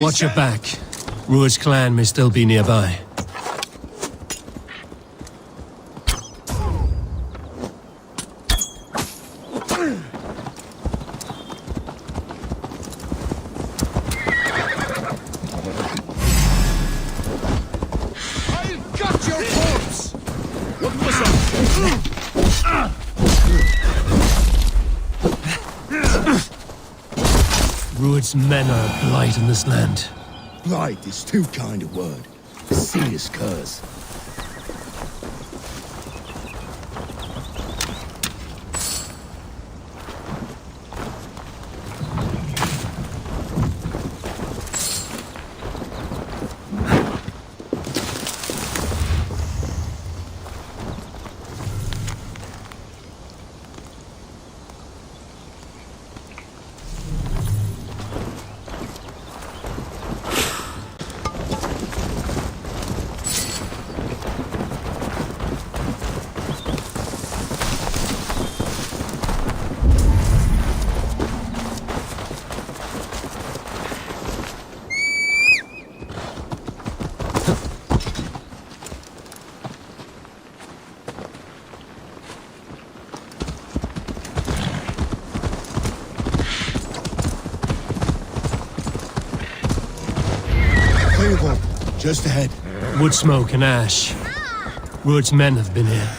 Watch your back. Rua's clan may still be nearby. I've got your corpse! What was that? Rua's men are a blight in this land. Blight is too kind a word. A serious curse. Just ahead. Wood smoke and ash. Rua's men have been here.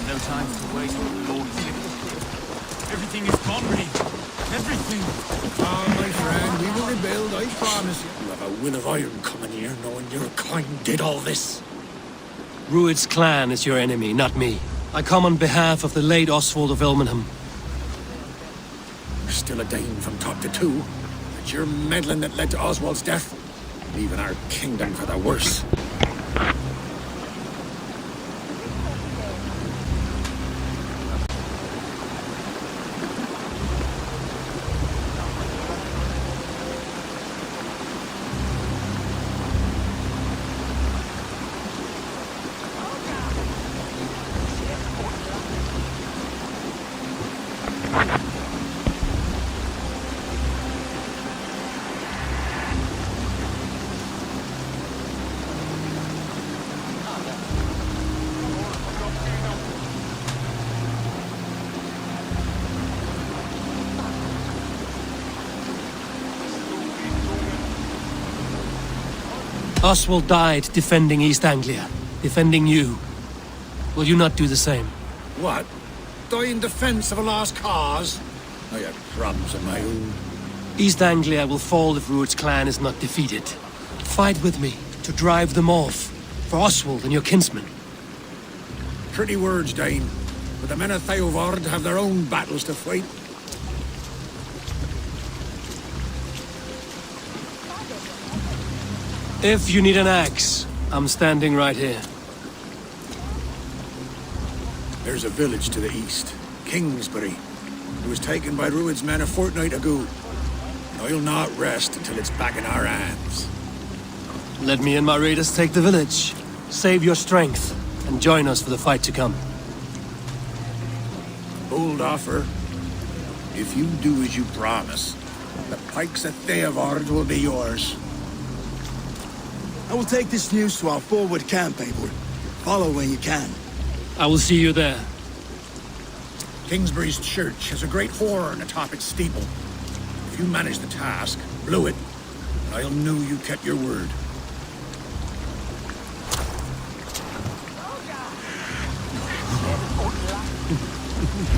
No time to waste on the Lord. Everything is gone, Reed. Everything. Oh, my friend, we will rebuild, I promise you. You have a will of iron coming here, knowing your kind did all this. Rua's clan is your enemy, not me. I come on behalf of the late Oswald of Ilmenham. You're still a Dane from top to two. It's your meddling that led to Oswald's death, leaving our kingdom for the worse. Oswald died defending East Anglia, defending you. Will you not do the same? What? Die in defense of a lost cause? I have problems of my own. East Anglia will fall if Rua's clan is not defeated. Fight with me to drive them off, for Oswald and your kinsmen. Pretty words, Dane, but the men of Theovard have their own battles to fight. If you need an axe, I'm standing right here. There's a village to the east, Kingsbury. It was taken by Rued's men a fortnight ago. I'll not rest until it's back in our hands. Let me and my raiders take the village. Save your strength, and join us for the fight to come. Bold offer. If you do as you promise, the pikes at Theovard will be yours. I will take this news to our forward camp, Eivor. Follow when you can. I will see you there. Kingsbury's church has a great horn atop its steeple. If you manage the task, blow it, I'll know you kept your word.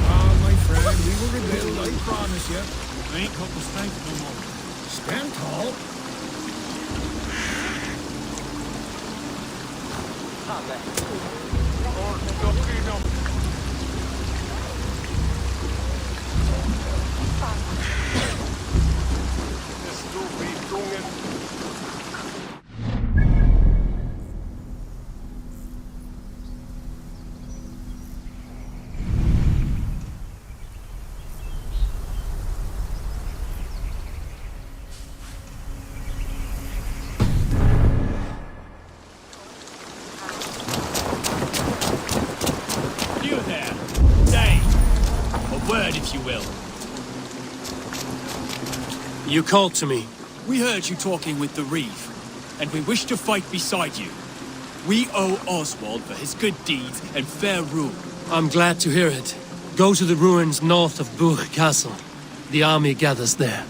Oh, my friend, we will rebuild, I promise you. I ain't got the strength no more. Stand tall. word, if you will. You called to me. We heard you talking with the Reeve, and we wish to fight beside you. We owe Oswald for his good deeds and fair rule. I'm glad to hear it. Go to the ruins north of Burg Castle. The army gathers there.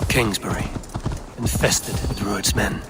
Kingsbury, infested with Rued's men.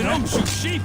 Don't shoot sheep!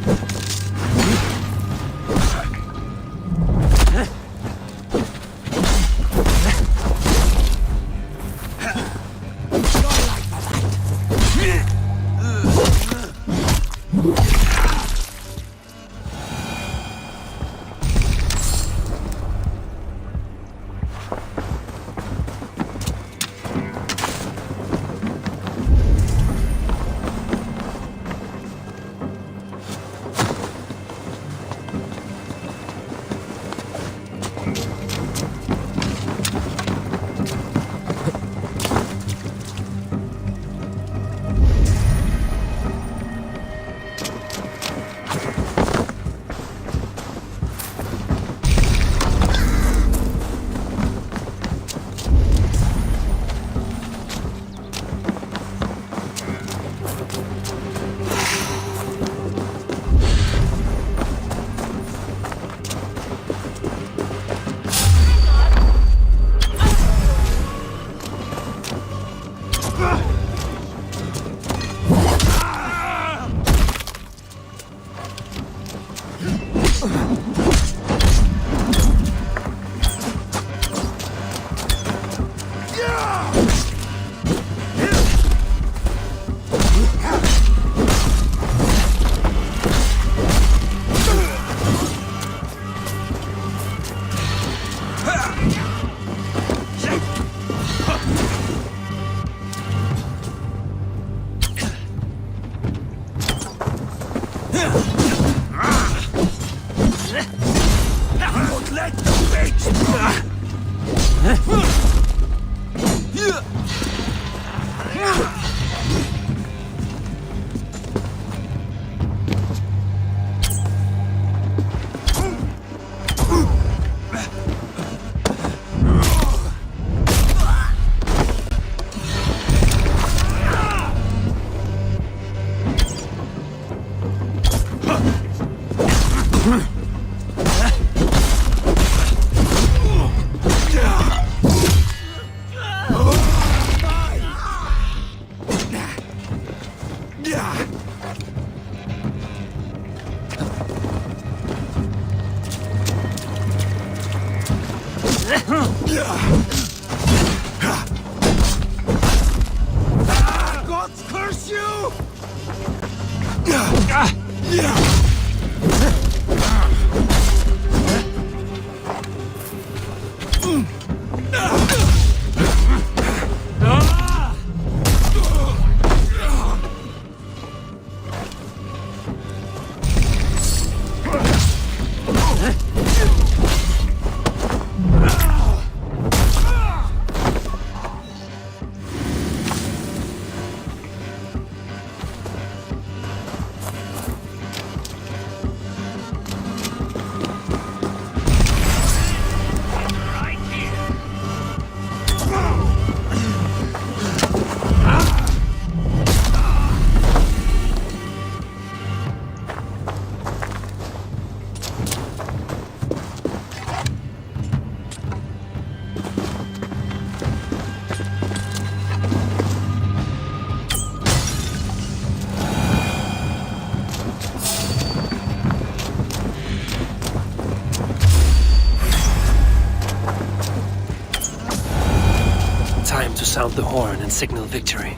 God curse you! Time to sound the horn and signal victory.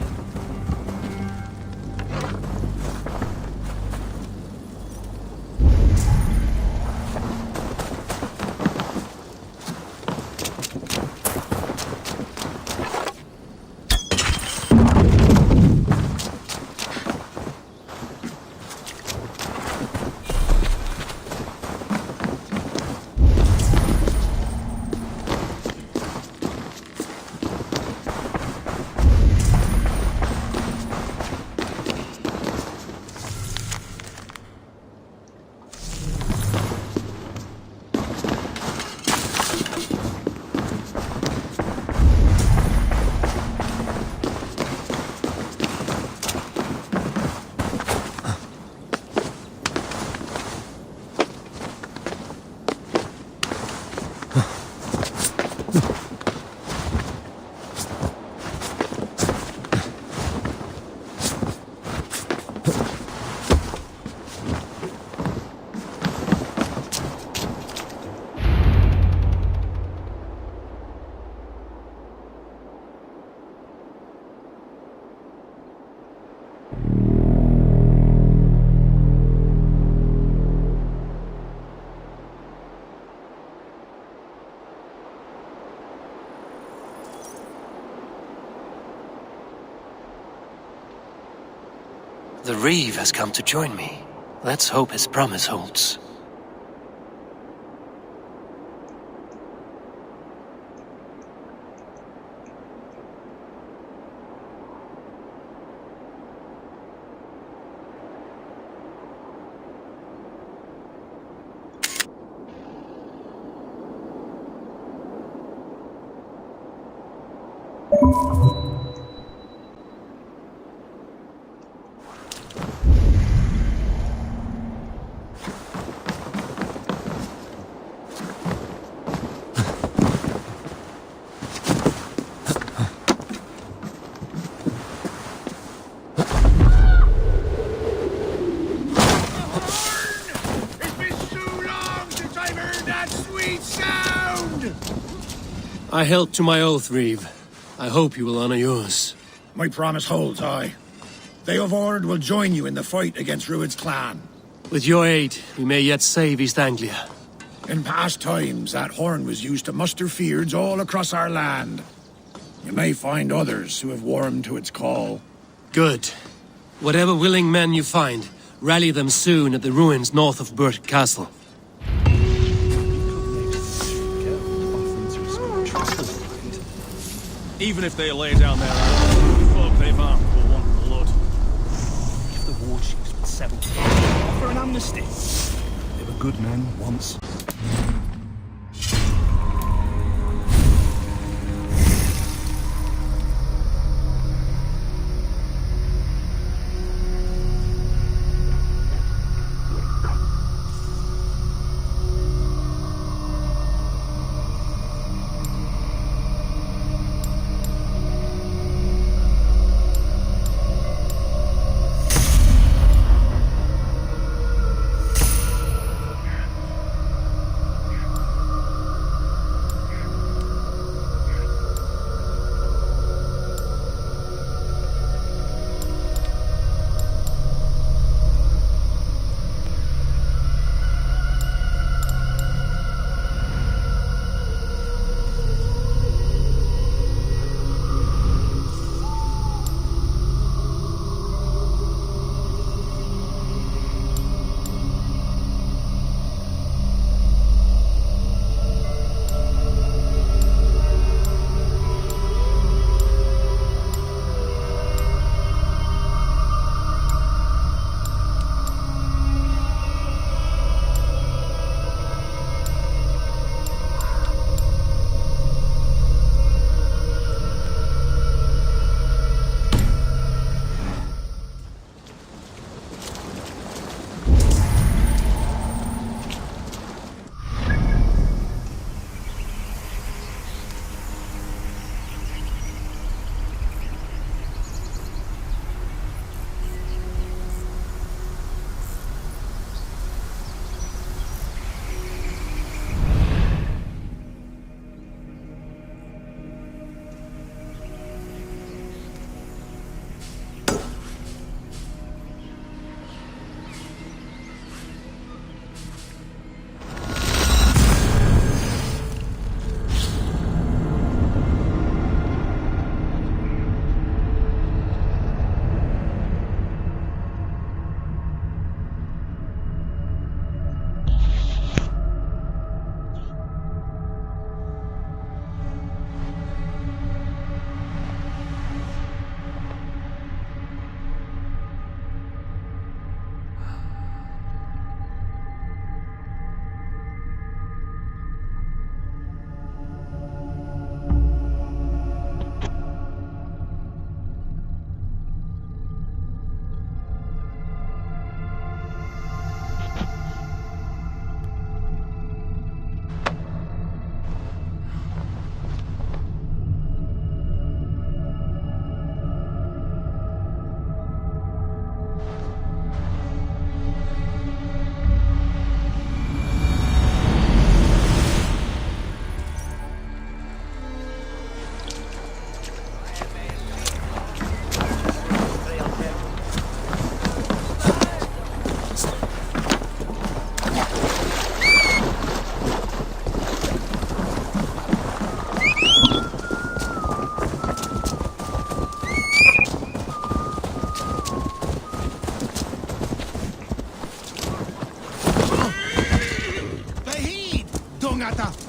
The Reeve has come to join me. Let's hope his promise holds. It's been too long since I've heard that sweet sound! I held to my oath, Reeve. I hope you will honor yours. My promise holds, aye. They of Ord will join you in the fight against Rued's clan. With your aid, we may yet save East Anglia. In past times, that horn was used to muster fyrds all across our land. You may find others who have warmed to its call. Good. Whatever willing men you find, rally them soon at the ruins north of Burt Castle. Even if they lay down their arms, folk they've armed will want blood. If the war chiefs would settle for an amnesty. They were good men once. Bongata!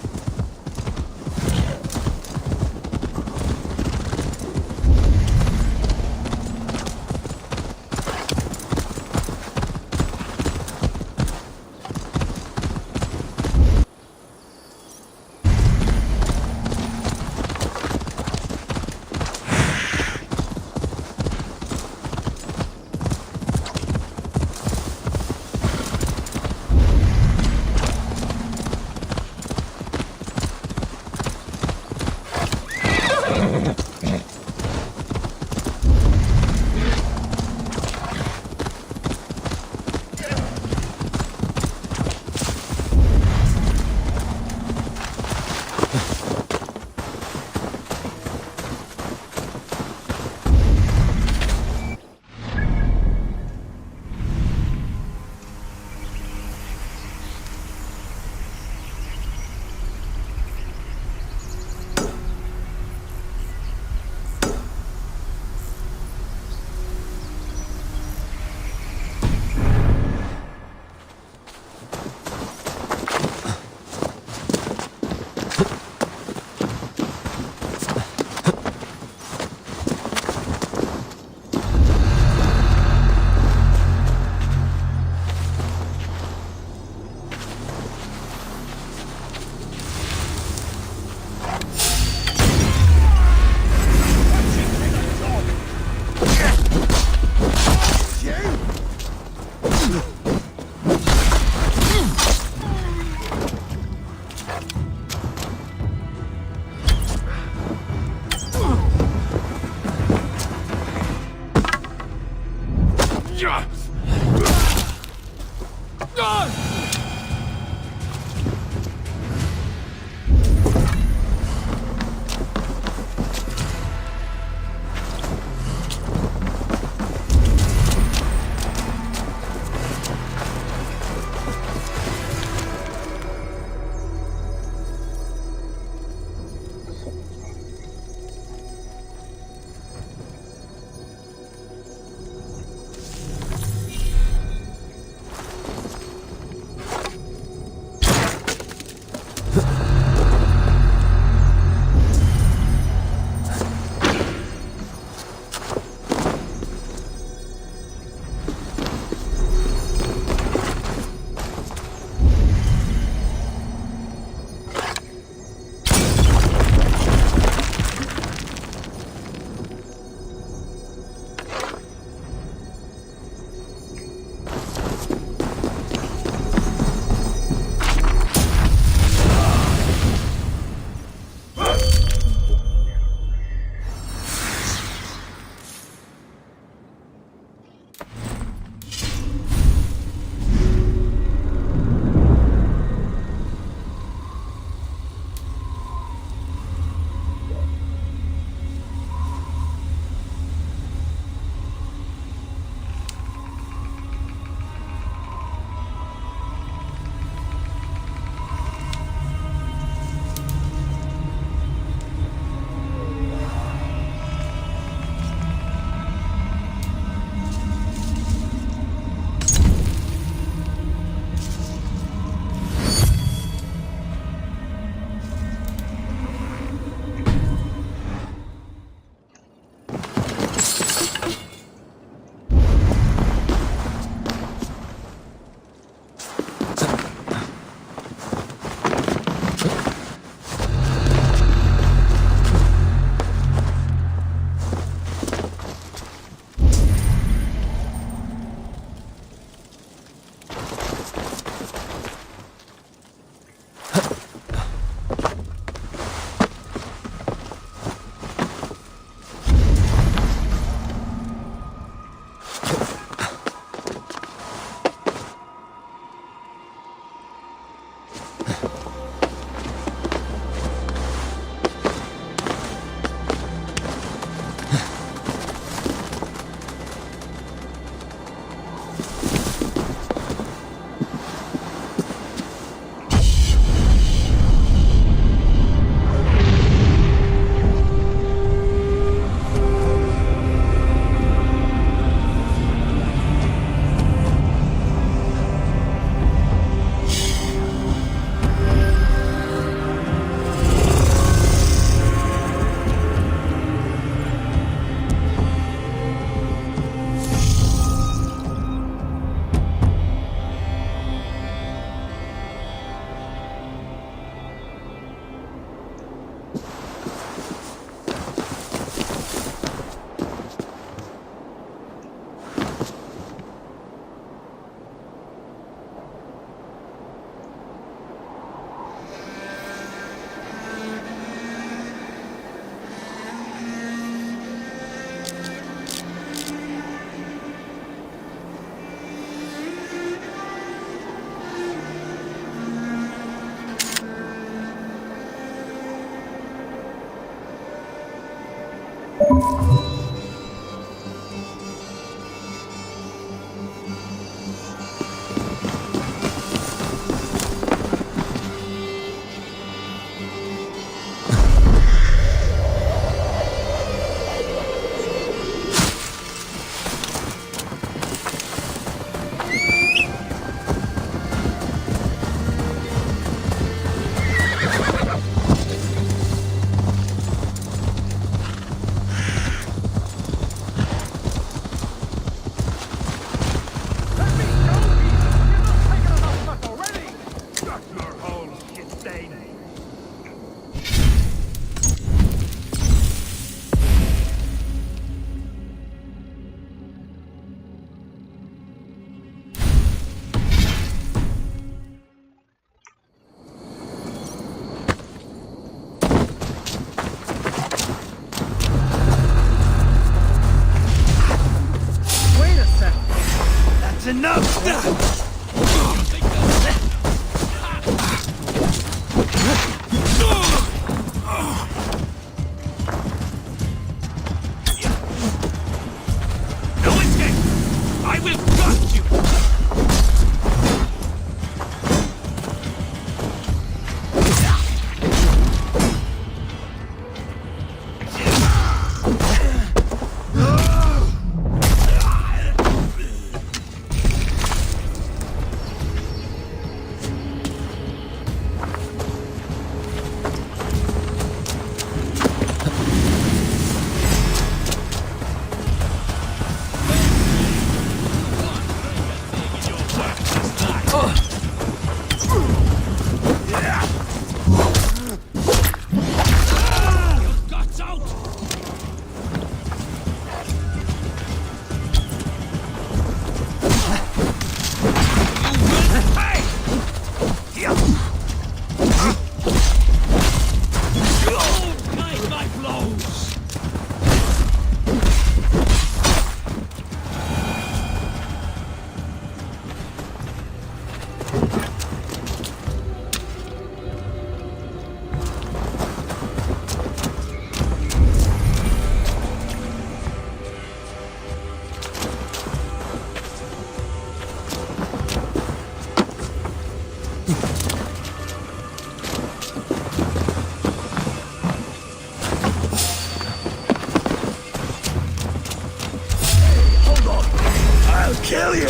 Kill you!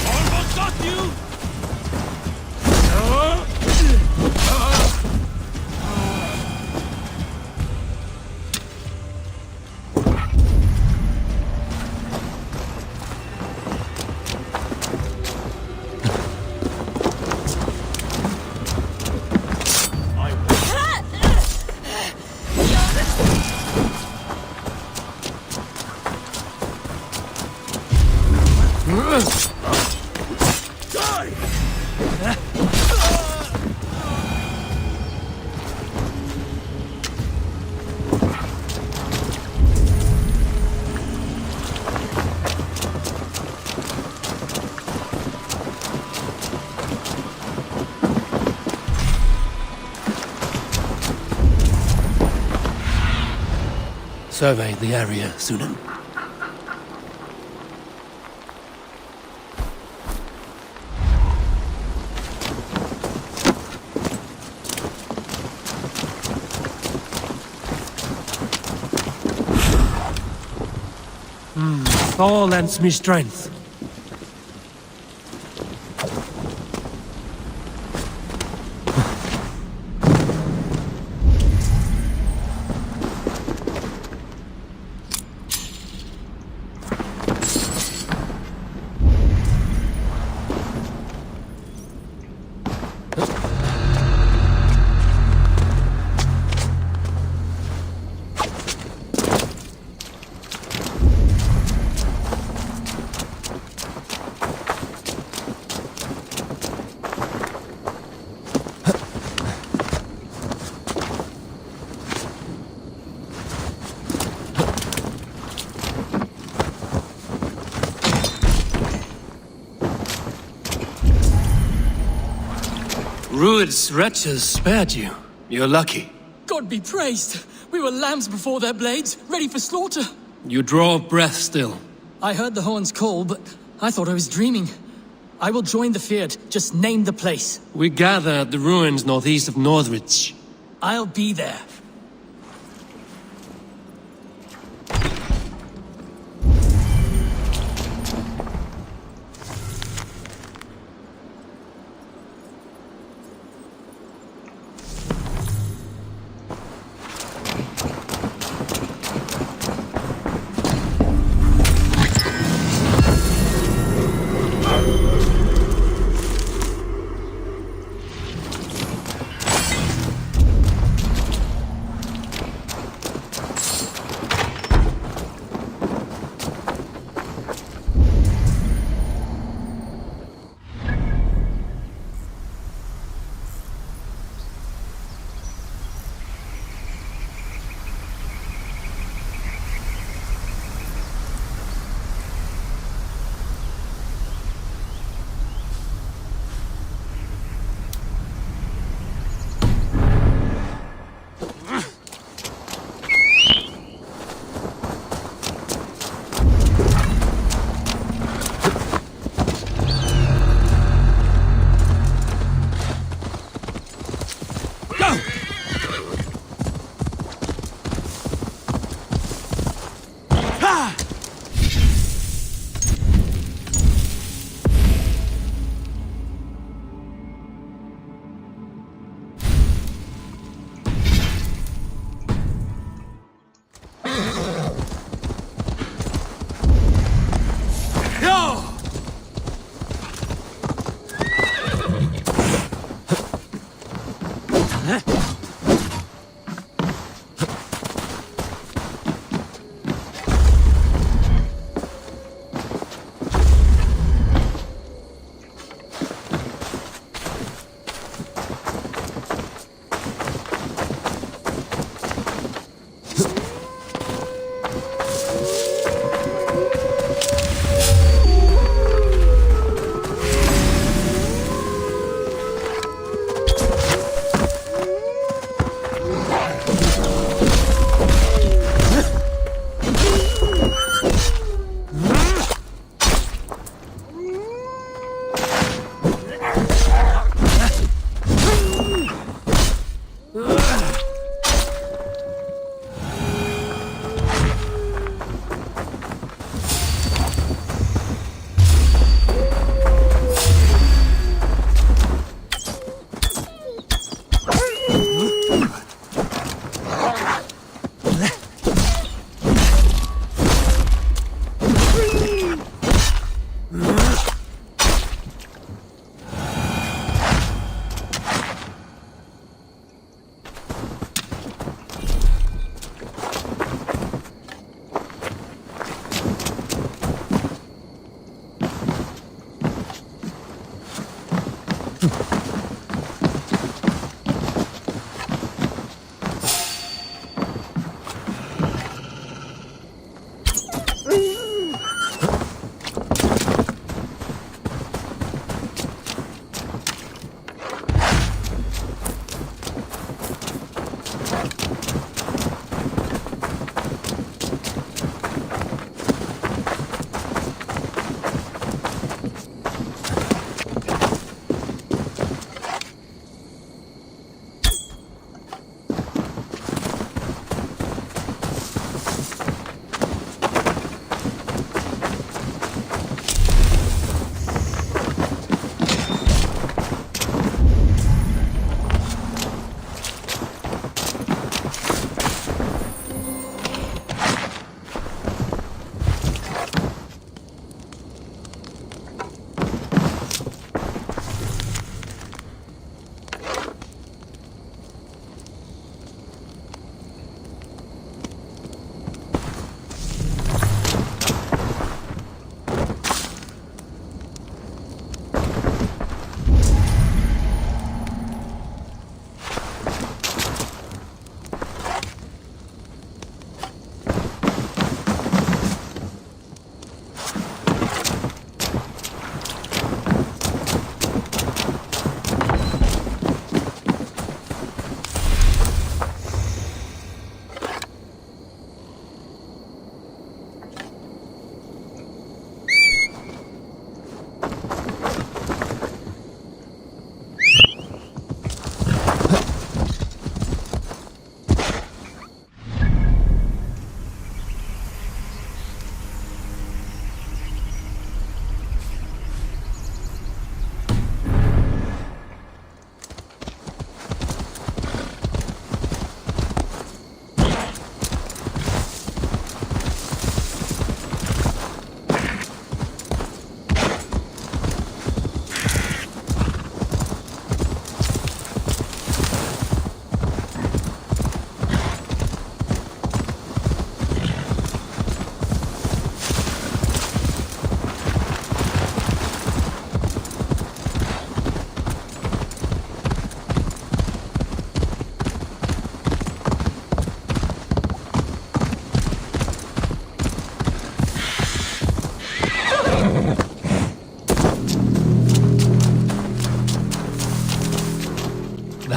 Almost got you! Survey the area, Sunan. Thor lends me strength. Rued's wretches spared you. You're lucky. God be praised. We were lambs before their blades, ready for slaughter. You draw breath still. I heard the horns call, but I thought I was dreaming. I will join the Feared. Just name the place. We gather at the ruins northeast of Northridge. I'll be there.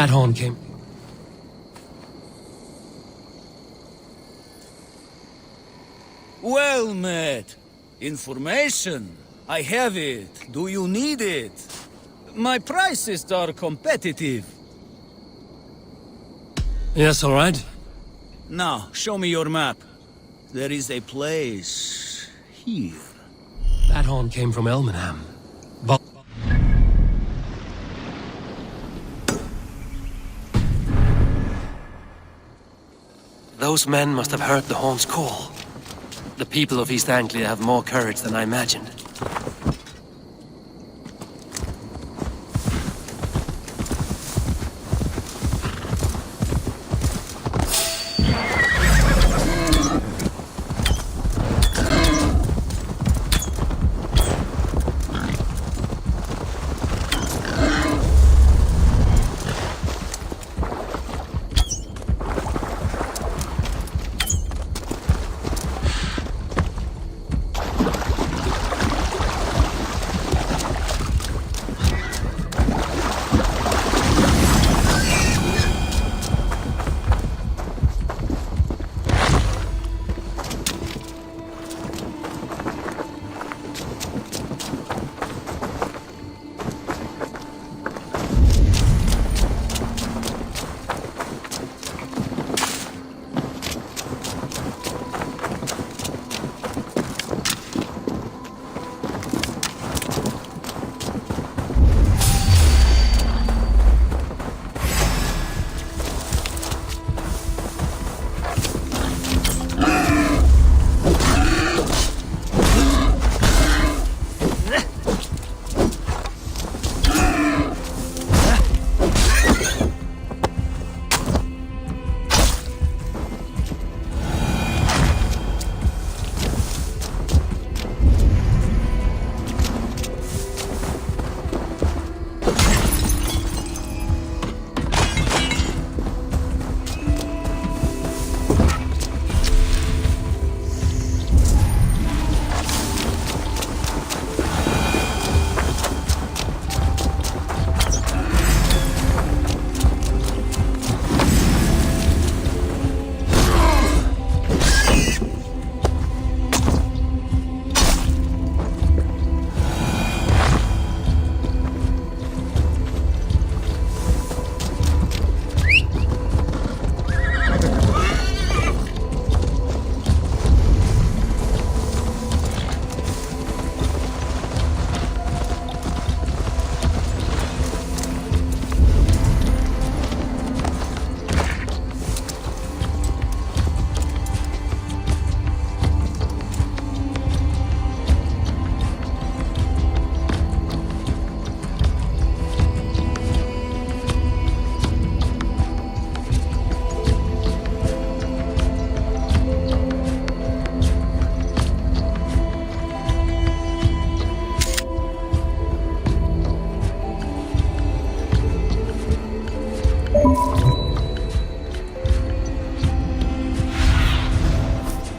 That horn came... Well met. Information. I have it. Do you need it? My prices are competitive. Yes, all right. Now, show me your map. There is a place... here. That horn came from Elmenham. But... Those men must have heard the horn's call. The people of East Anglia have more courage than I imagined.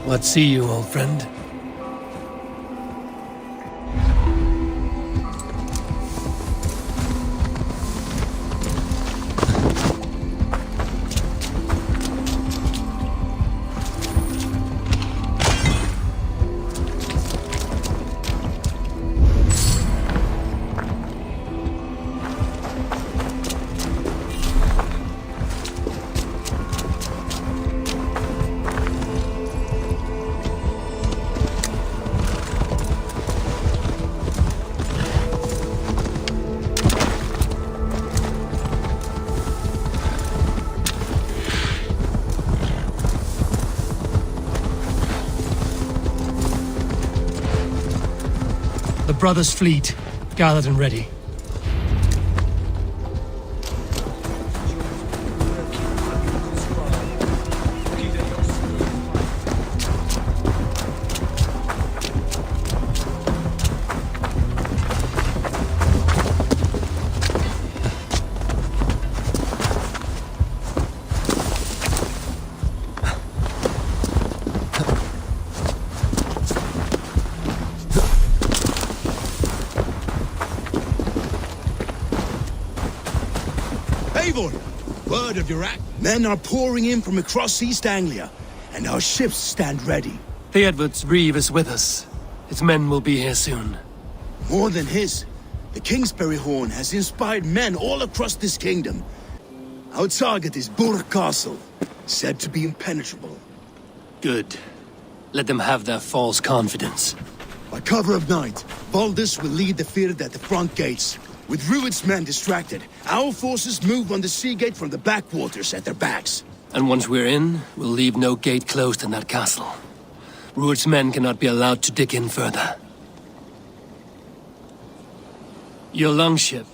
What see you, old friend? The brothers' fleet, gathered and ready. Eivor! word of your act. Men are pouring in from across East Anglia, and our ships stand ready. Theodward's reeve is with us. His men will be here soon. More than his, the Kingsbury Horn has inspired men all across this kingdom. Our target is Burg Castle, said to be impenetrable. Good. Let them have their false confidence. By cover of night, Baldus will lead the Fyrd at the front gates. With Rued's men distracted, our forces move on the sea gate from the backwaters at their backs. And once we're in, we'll leave no gate closed in that castle. Rued's men cannot be allowed to dig in further. Your longship,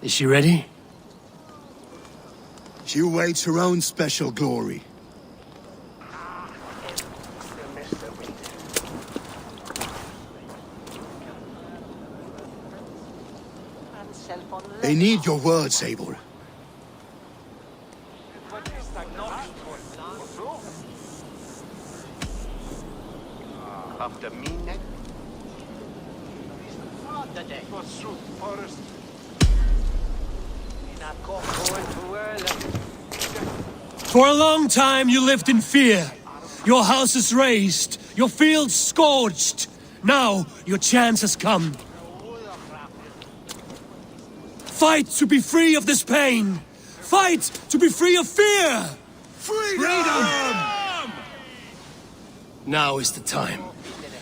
is she ready? She awaits her own special glory. They need your words, Eivor. For a long time you lived in fear. Your houses razed, your fields scorched. Now your chance has come. Fight to be free of this pain! Fight to be free of fear! Freedom! Now is the time.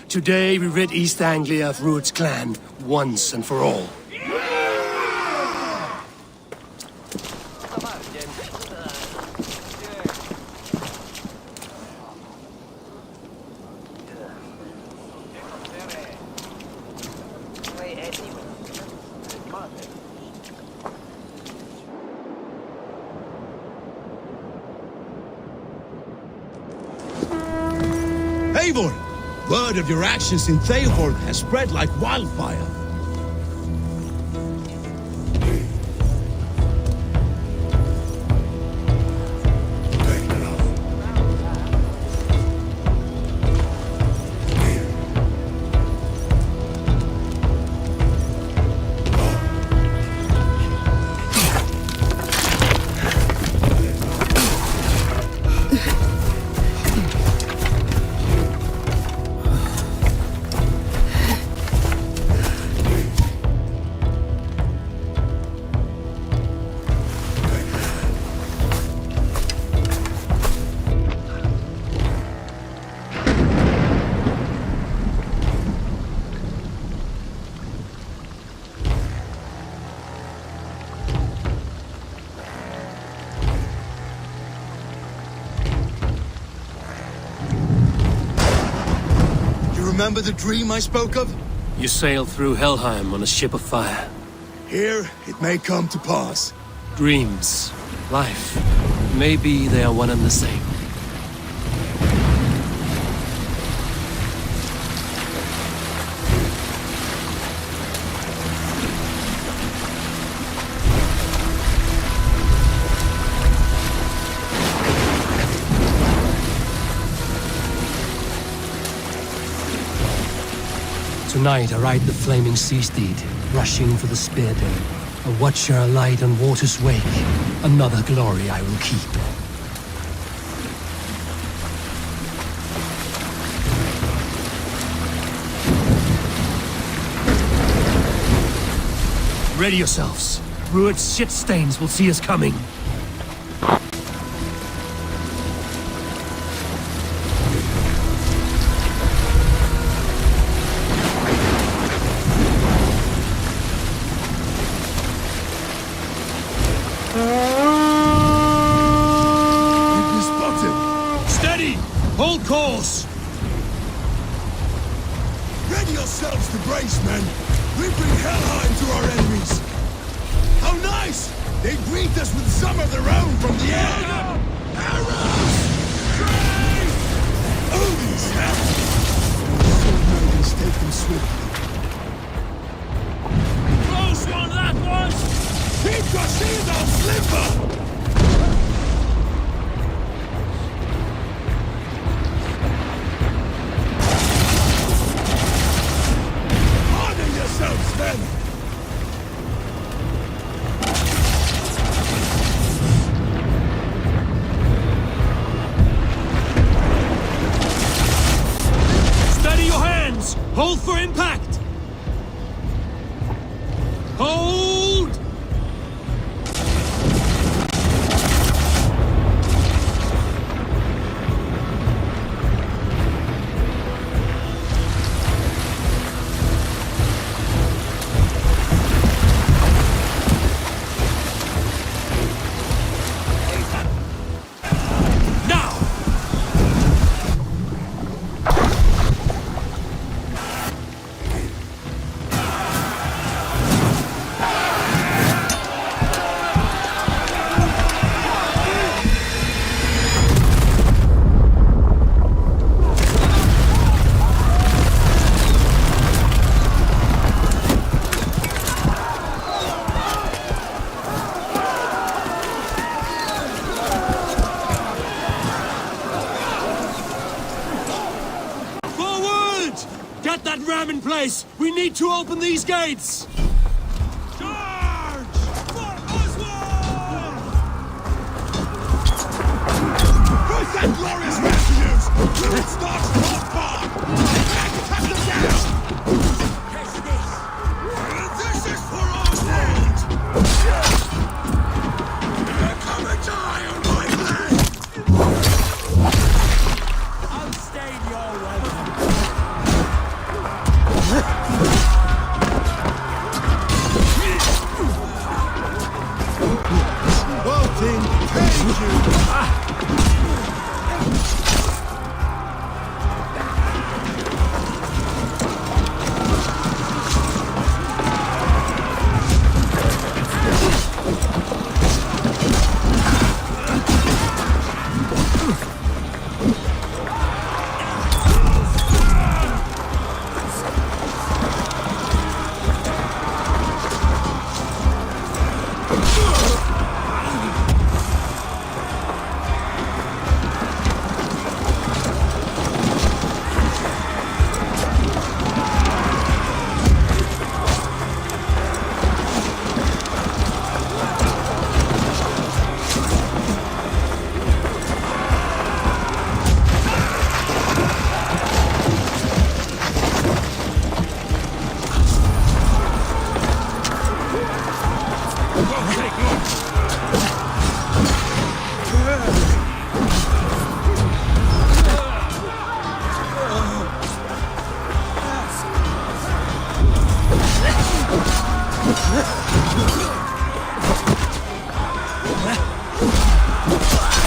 Today we rid East Anglia of Rued's clan, once and for all. Eivor! Word of your actions in Theodward has spread like wildfire. Remember the dream I spoke of? You sailed through Helheim on a ship of fire. Here, it may come to pass. Dreams, life, maybe they are one and the same. Tonight I ride the flaming sea steed, rushing for the spear den. A watcher alight on water's wake. Another glory I will keep. Ready yourselves. Rued's shit stains will see us coming. Hold course! Ready yourselves to brace, men! We bring Helheim to our enemies! How nice! They greet us with some of their own from the air! Arrows! Trace! Odin's help! Sword is taken swiftly. Close one, that was! Keep your shield on, Slipper! Men! for impact! Hold! Get that ram in place! We need to open these gates! Charge! For Oswald! Who's that glorious refuge? It starts not far! Cut them down! This is for Oswald! Come and die on my blade! I'll stay your welcome. Bolting, thank you!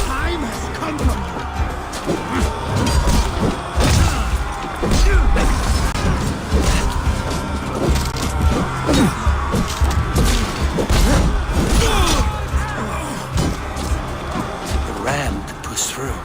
Time has come for The ram could push through.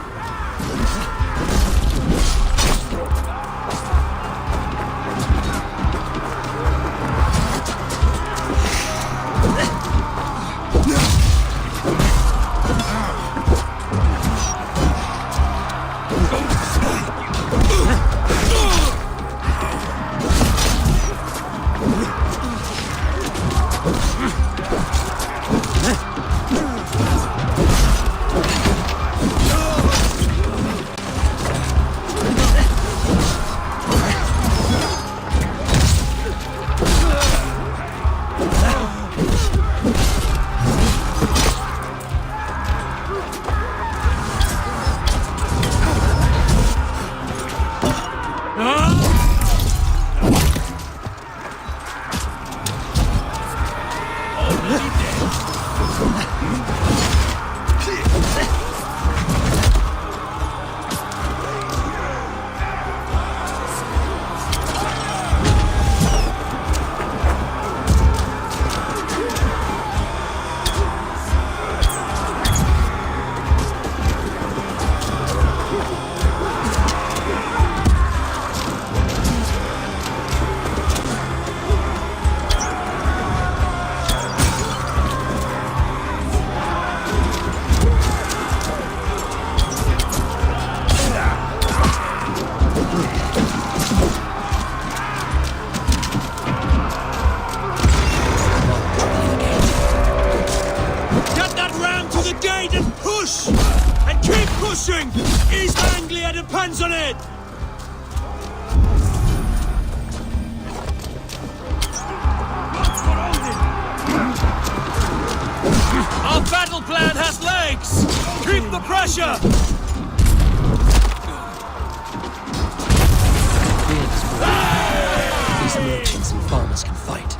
East Anglia depends on it! battle plan has legs! Keep the pressure! These merchants and farmers can fight.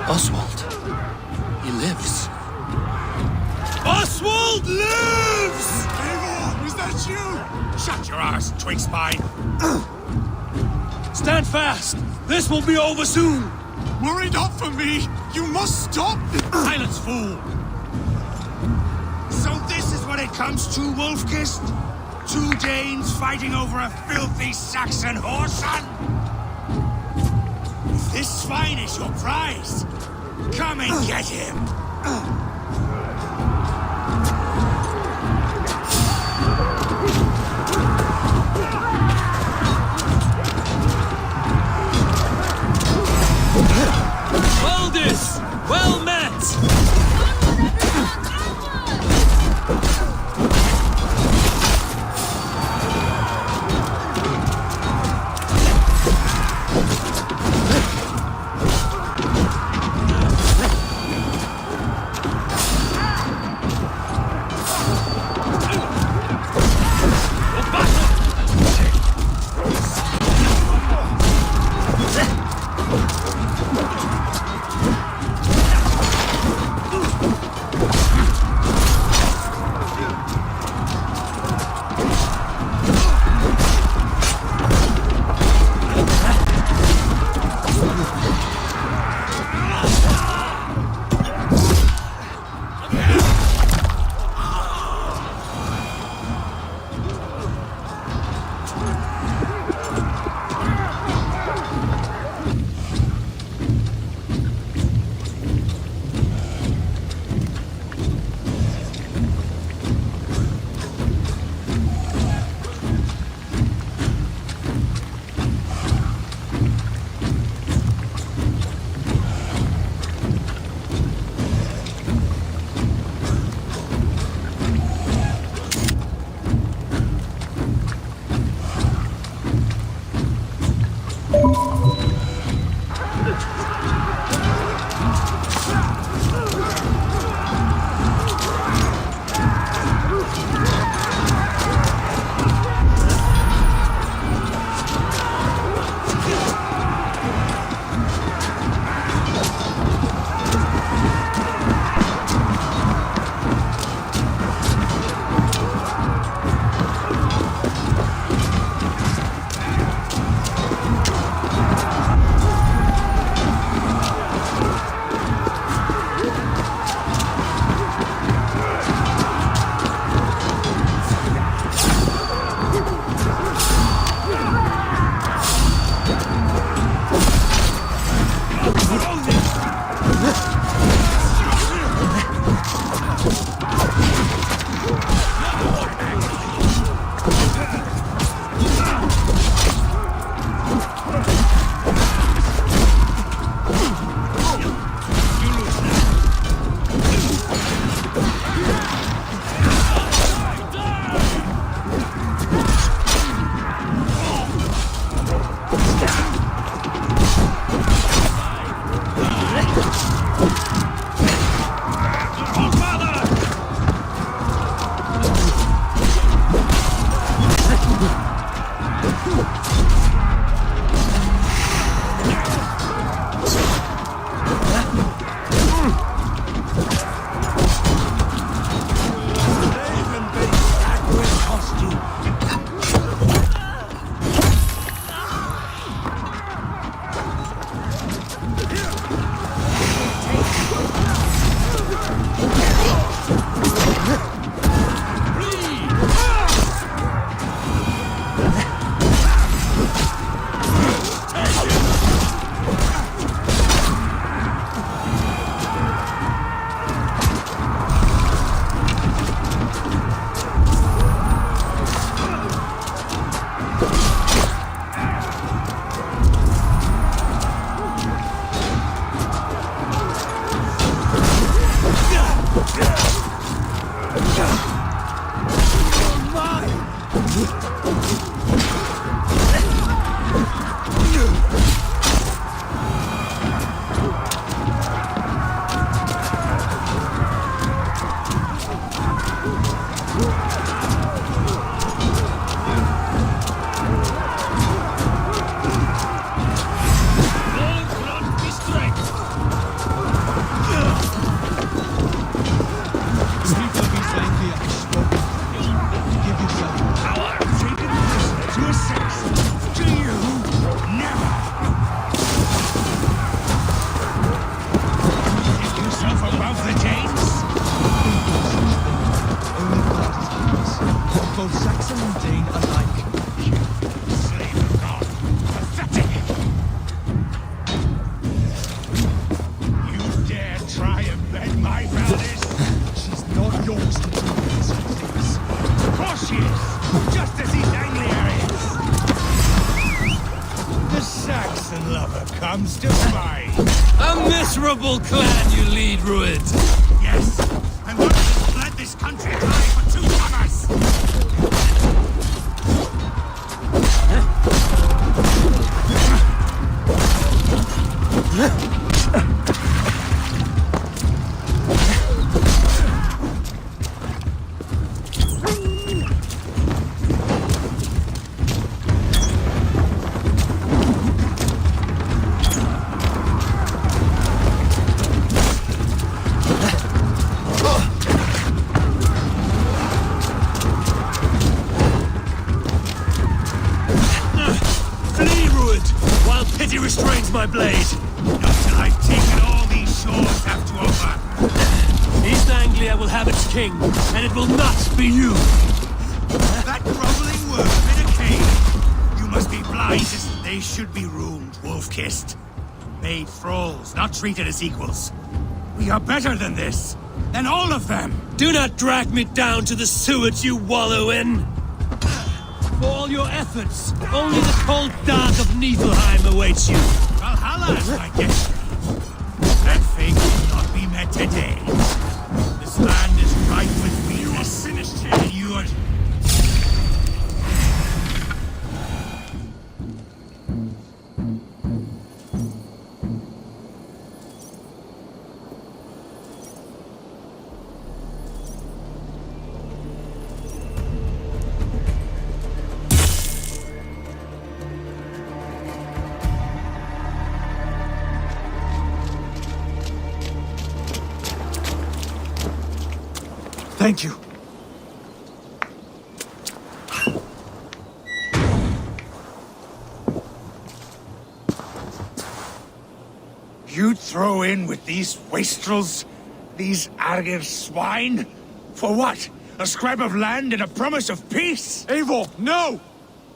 Oswald. He lives. Oswald lives! Eivor, is that you? Shut your arse, twig spine! Stand fast! This will be over soon! Worry not for me! You must stop! Silence, fool! So this is what it comes to, Wolfkist? 2 Danes fighting over a filthy Saxon whoreson? If this swine is your prize, come and get him! Valdis! Well met! comes to fight. A miserable clan you lead, Rued. Yes, and one has bled this country dry for 2 summers. Flee, Rued, while pity restrains my blade. Not till I've taken all these shores have to offer. East Anglia will have its king, and it will not be you. That groveling worm in a cave. You must be blind as they should be ruled, wolf-kissed. Made thralls, not treated as equals. We are better than this. Than all of them. Do not drag me down to the sewage you wallow in. For all your efforts, only the cold dark of Niflheim awaits you. Valhalla is my guest. That fate will not be met today. This land is rife with weakness. And you are... Thank you. You'd throw in with these wastrels? These Argir swine? For what? A scrap of land and a promise of peace? Eivor, no!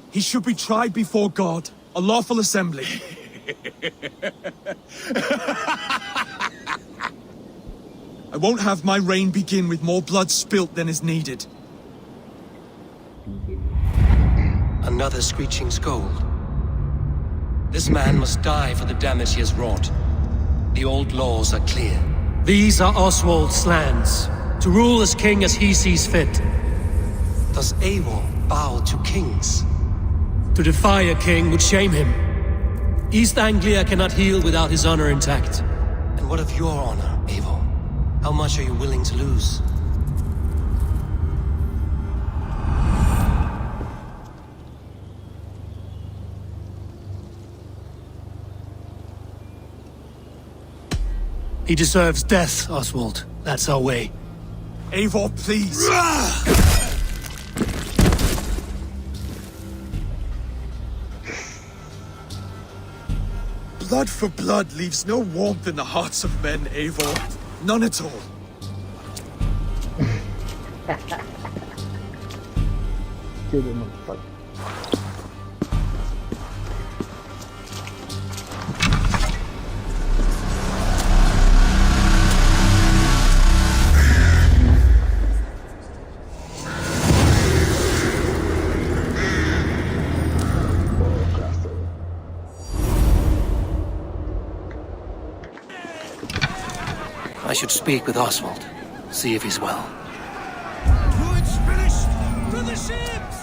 He should be tried before God, a lawful assembly. I won't have my reign begin with more blood spilt than is needed. Another screeching scold. This man must die for the damage he has wrought. The old laws are clear. These are Oswald's lands, to rule as king as he sees fit. Does Eivor bow to kings? To defy a king would shame him. East Anglia cannot heal without his honor intact. And what of your honor, Eivor? How much are you willing to lose? He deserves death, Oswald. That's our way. Eivor, please! Blood for blood leaves no warmth in the hearts of men, Eivor. None at all. I should speak with Oswald. See if he's well. Druid's finished! To the ships!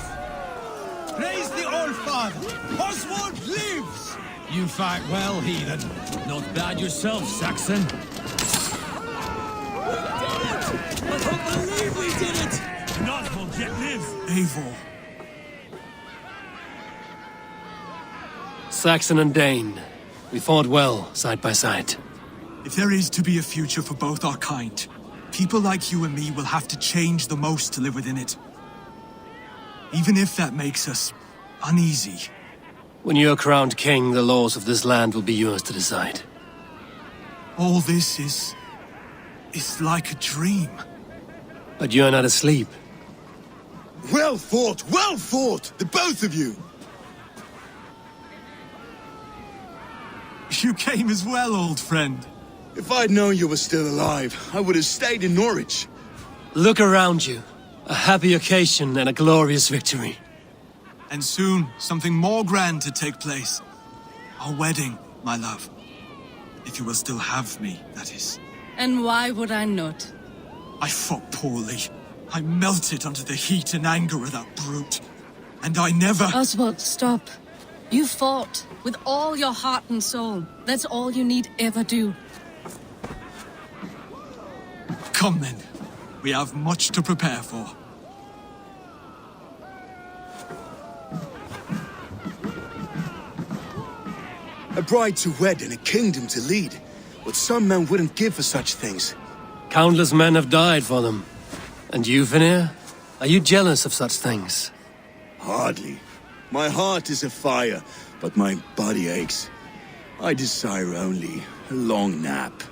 Praise the All-Father! Oswald lives! You fight well, heathen. Not bad yourself, Saxon. We did it! I don't believe we did it! Not forget live! Eivor. Saxon and Dane. We fought well, side by side. If there is to be a future for both our kind, people like you and me will have to change the most to live within it. Even if that makes us uneasy. When you're crowned king, the laws of this land will be yours to decide. All this is like a dream. But you're not asleep. Well fought, the both of you! You came as well, old friend. If I'd known you were still alive, I would have stayed in Norwich. Look around you. A happy occasion and a glorious victory. And soon, something more grand to take place. Our wedding. my love. If you will still have me, that is. And why would I not? I fought poorly. I melted under the heat and anger of that brute. And I never... Oswald, stop. You fought with all your heart and soul. That's all you need ever do. Come then. We have much to prepare for. A bride to wed and a kingdom to lead. What some men wouldn't give for such things. Countless men have died for them. And you, Vanir? Are you jealous of such things? Hardly. My heart is afire, but my body aches. I desire only a long nap.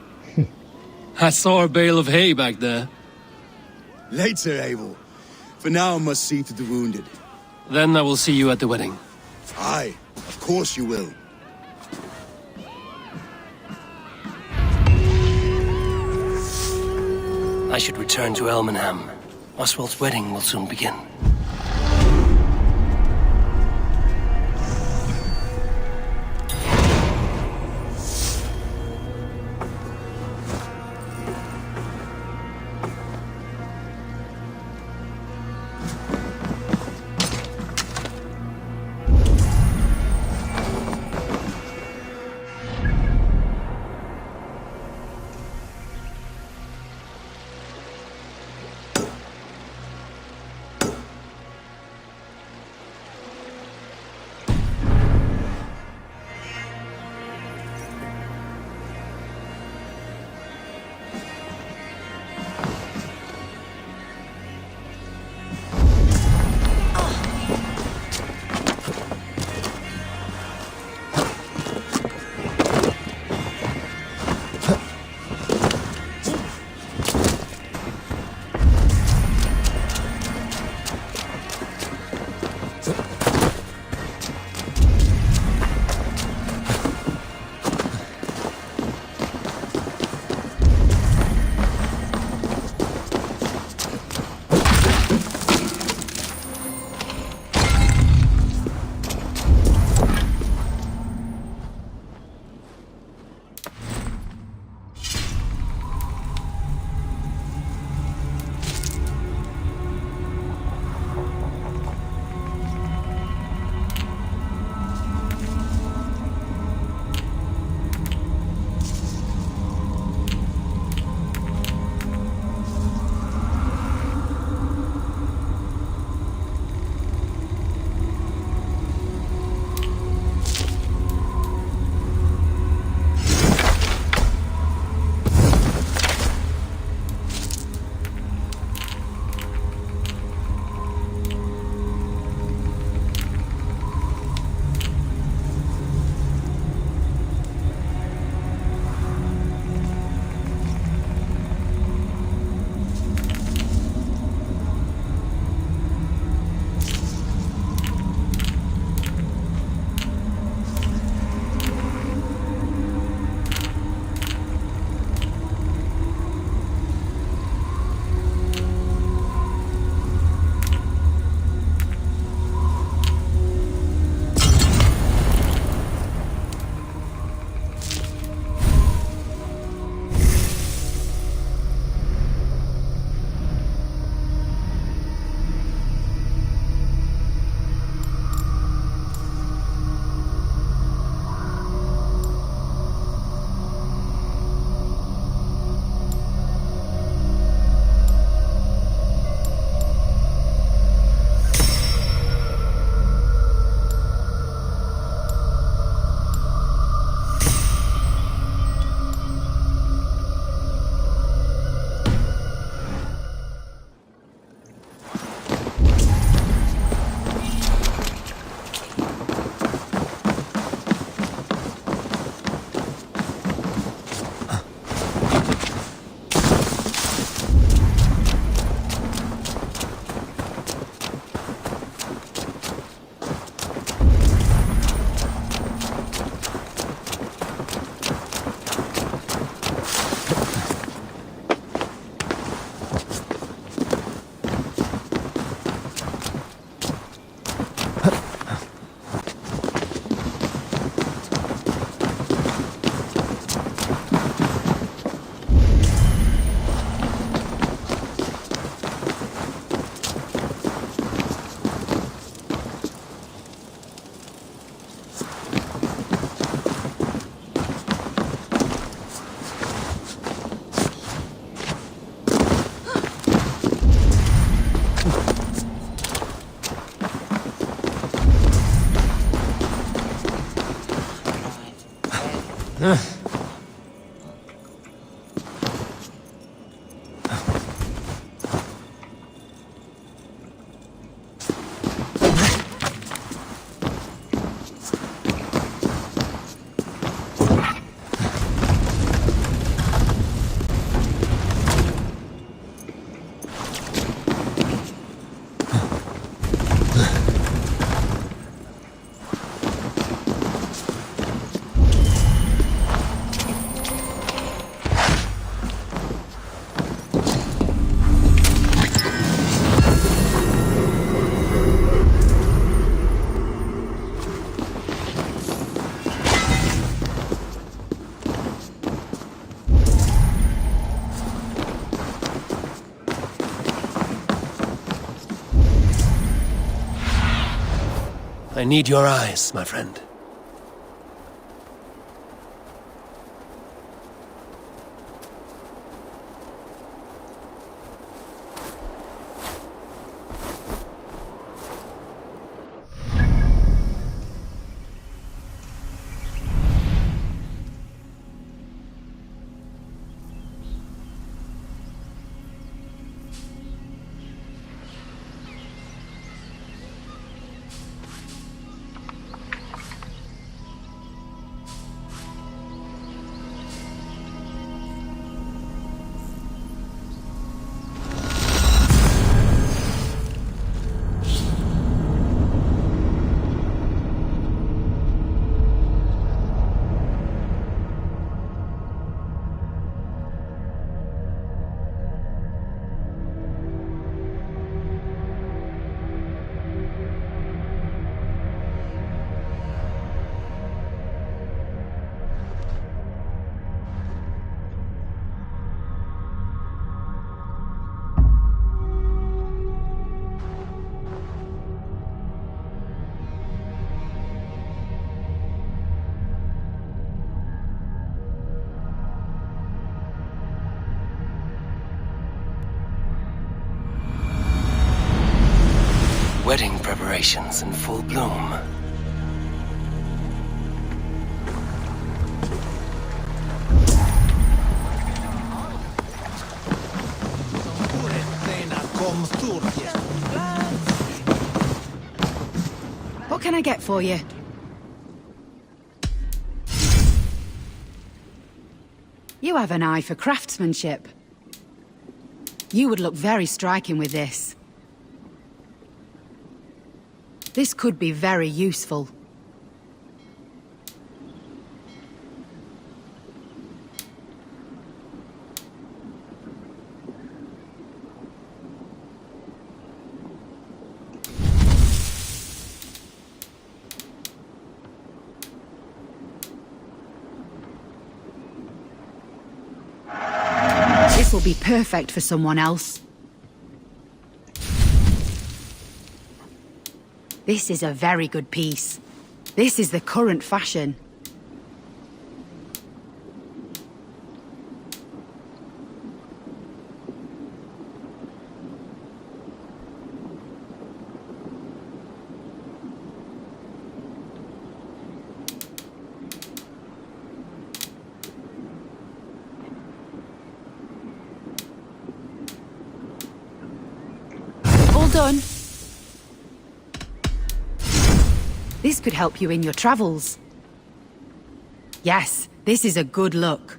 I saw a bale of hay back there. Later, Abel. For now, I must see to the wounded. Then I will see you at the wedding. Aye, of course you will. I should return to Elmenham. Oswald's wedding will soon begin. I need your eyes, my friend. Wedding preparations in full bloom. What can I get for you? You have an eye for craftsmanship. You would look very striking with this. This could be very useful. This will be perfect for someone else. This is a very good piece. This is the current fashion. All done. This could help you in your travels. Yes, this is a good look.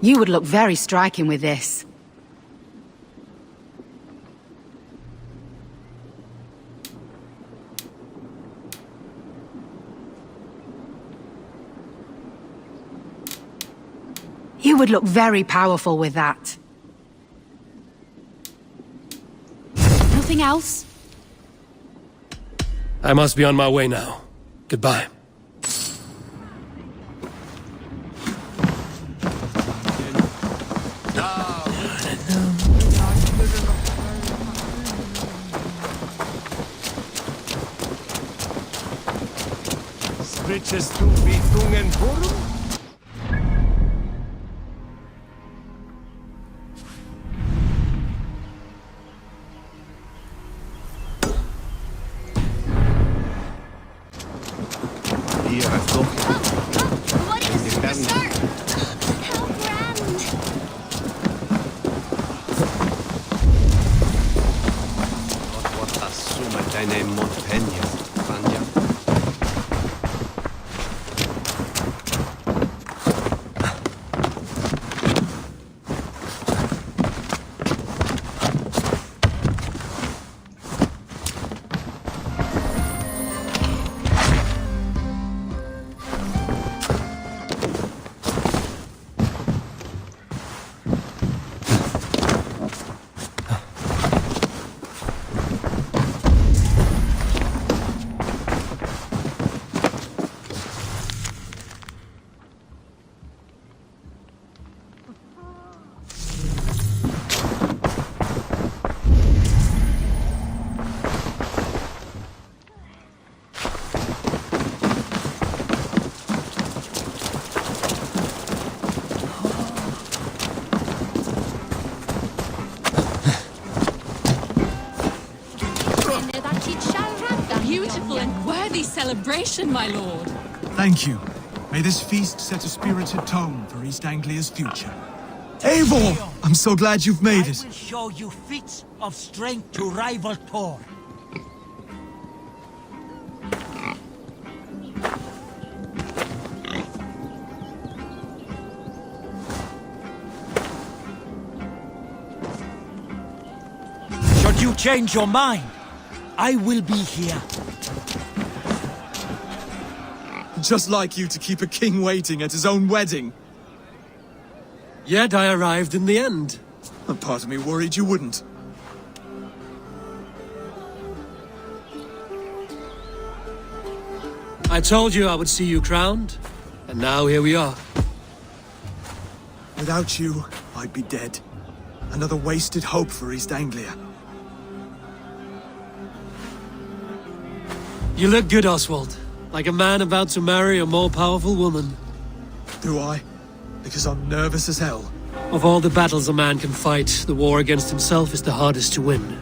You would look very striking with this. You would look very powerful with that. Nothing else? I must be on my way now. Goodbye. Switches du Widungen Wurm? Hier, was doch. What is the start? How grand! What a summa deine montagne, Vanya. Beautiful and worthy celebration, my lord. Thank you. May this feast set a spirited tone for East Anglia's future. Eivor! I'm so glad you've made it. I will show you feats of strength to rival Thor. Should you change your mind, I will be here. Just like you to keep a king waiting at his own wedding. Yet I arrived in the end. A part of me worried you wouldn't. I told you I would see you crowned, and now here we are. Without you, I'd be dead. Another wasted hope for East Anglia. You look good, Oswald. Like a man about to marry a more powerful woman. Do I? Because I'm nervous as hell. Of all the battles a man can fight, the war against himself is the hardest to win.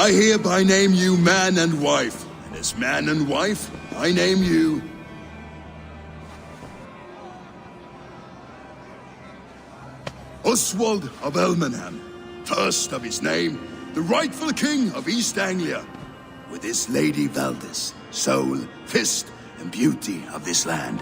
I hereby name you man and wife, and as man and wife, I name you... Oswald of Elmenham, first of his name, the rightful king of East Anglia, with his lady Valdis, soul, fist, and beauty of this land.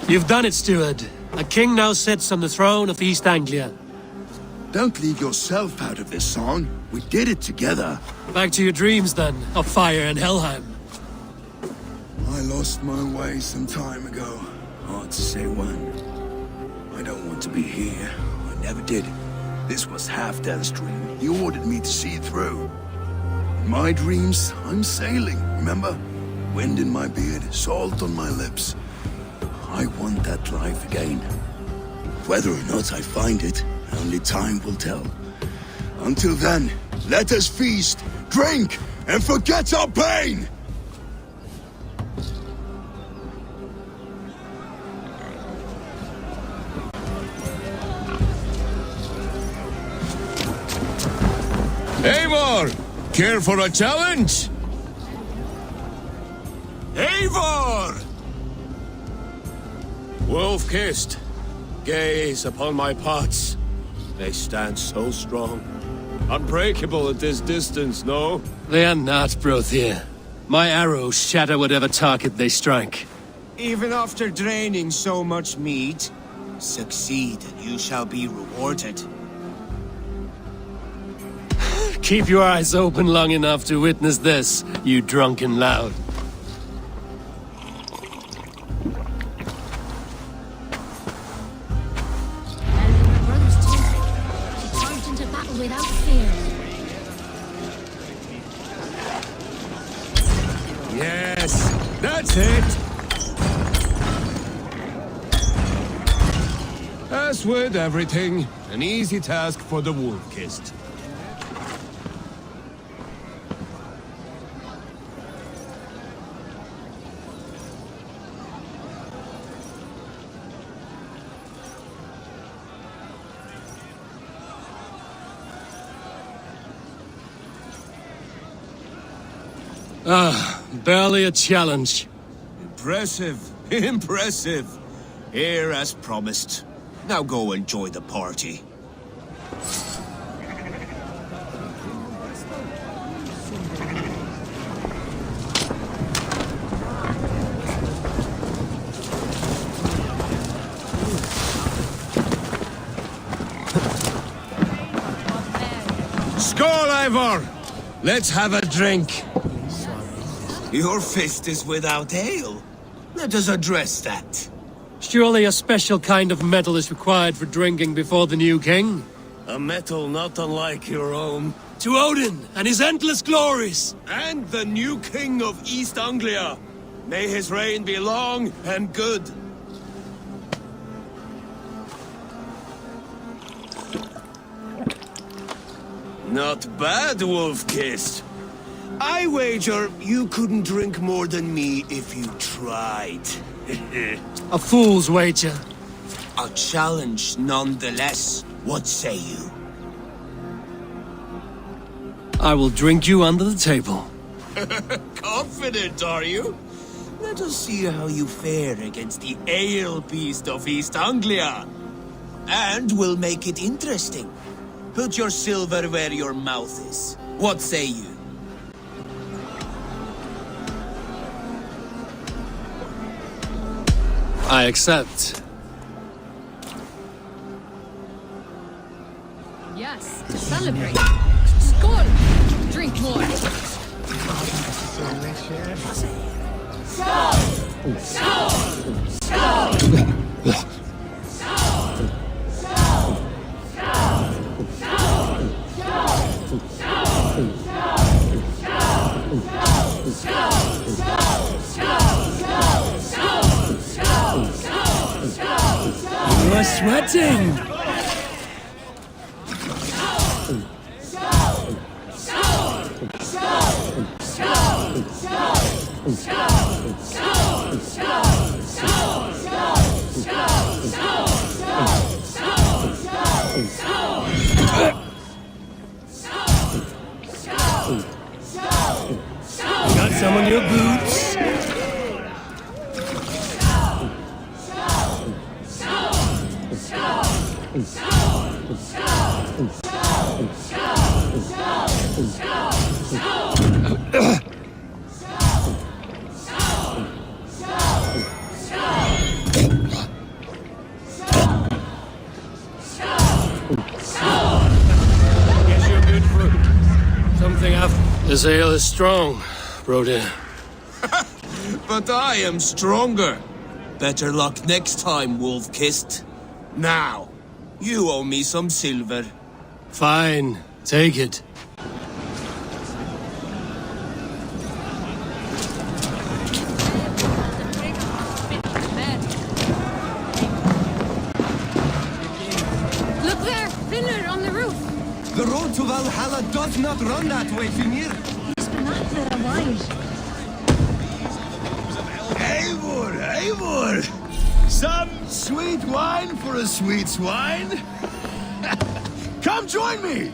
You've done it, steward. A king now sits on the throne of East Anglia. Don't leave yourself out of this song. We did it together. Back to your dreams, then, of fire and Helheim. I lost my way some time ago. Hard to say when. I don't want to be here. I never did. This was Halfdan's dream. He ordered me to see it through. In my dreams, I'm sailing, remember? Wind in my beard, salt on my lips. I want that life again. Whether or not I find it, only time will tell. Until then, let us feast, drink, and forget our pain! Eivor, care for a challenge? Eivor! Wolf-kissed, gaze upon my pots. They stand so strong. Unbreakable at this distance, no? They are not, Brothir. My arrows shatter whatever target they strike. Even after draining so much meat, succeed and you shall be rewarded. Keep your eyes open long enough to witness this, you drunken loud. Without fear. Yes, that's it! As with everything, an easy task for the Wolf-kissed. Ah, barely a challenge. Impressive, impressive. Here as promised. Now go enjoy the party. Skål, Eivor! Let's have a drink. Your fist is without ale. Let us address that. Surely a special kind of metal is required for drinking before the new king? A metal not unlike your own. To Odin and his endless glories! And the new king of East Anglia. May his reign be long and good. Not bad, Wolf-kissed. I wager you couldn't drink more than me if you tried. A fool's wager. A challenge nonetheless. What say you? I will drink you under the table. Confident, are you? Let us see how you fare against the ale beast of East Anglia. And we'll make it interesting. Put your silver where your mouth is. What say you? I accept. Yes, to celebrate. Skål! Drink more. You are sweating! Got some on your boots? Guess you're good for Something after. This ale is strong, Brodir. But I am stronger. Better luck next time, Wolf-kissed. Now, you owe me some silver. Fine, take it. Look there! Finner on the roof! The road to Valhalla does not run that way, Finir. He's been out there a while. Eivor, Eivor! Some sweet wine for a sweet swine? Come join me!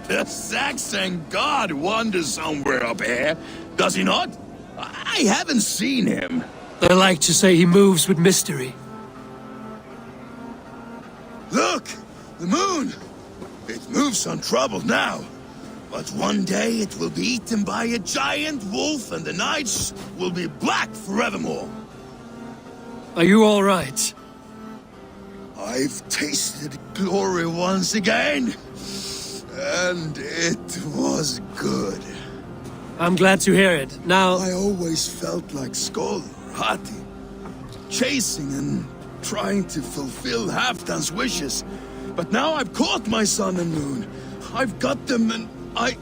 The Saxon god wanders somewhere up here, does he not? I haven't seen him. They like to say he moves with mystery. Look! The moon! It moves untroubled now. But one day it will be eaten by a giant wolf and the nights will be black forevermore. Are you all right? I've tasted glory once again. And it was good. I'm glad to hear it. Now... I always felt like Skoll, Hati, chasing and trying to fulfill Halfdan's wishes. But now I've caught my sun and moon. I've got them and I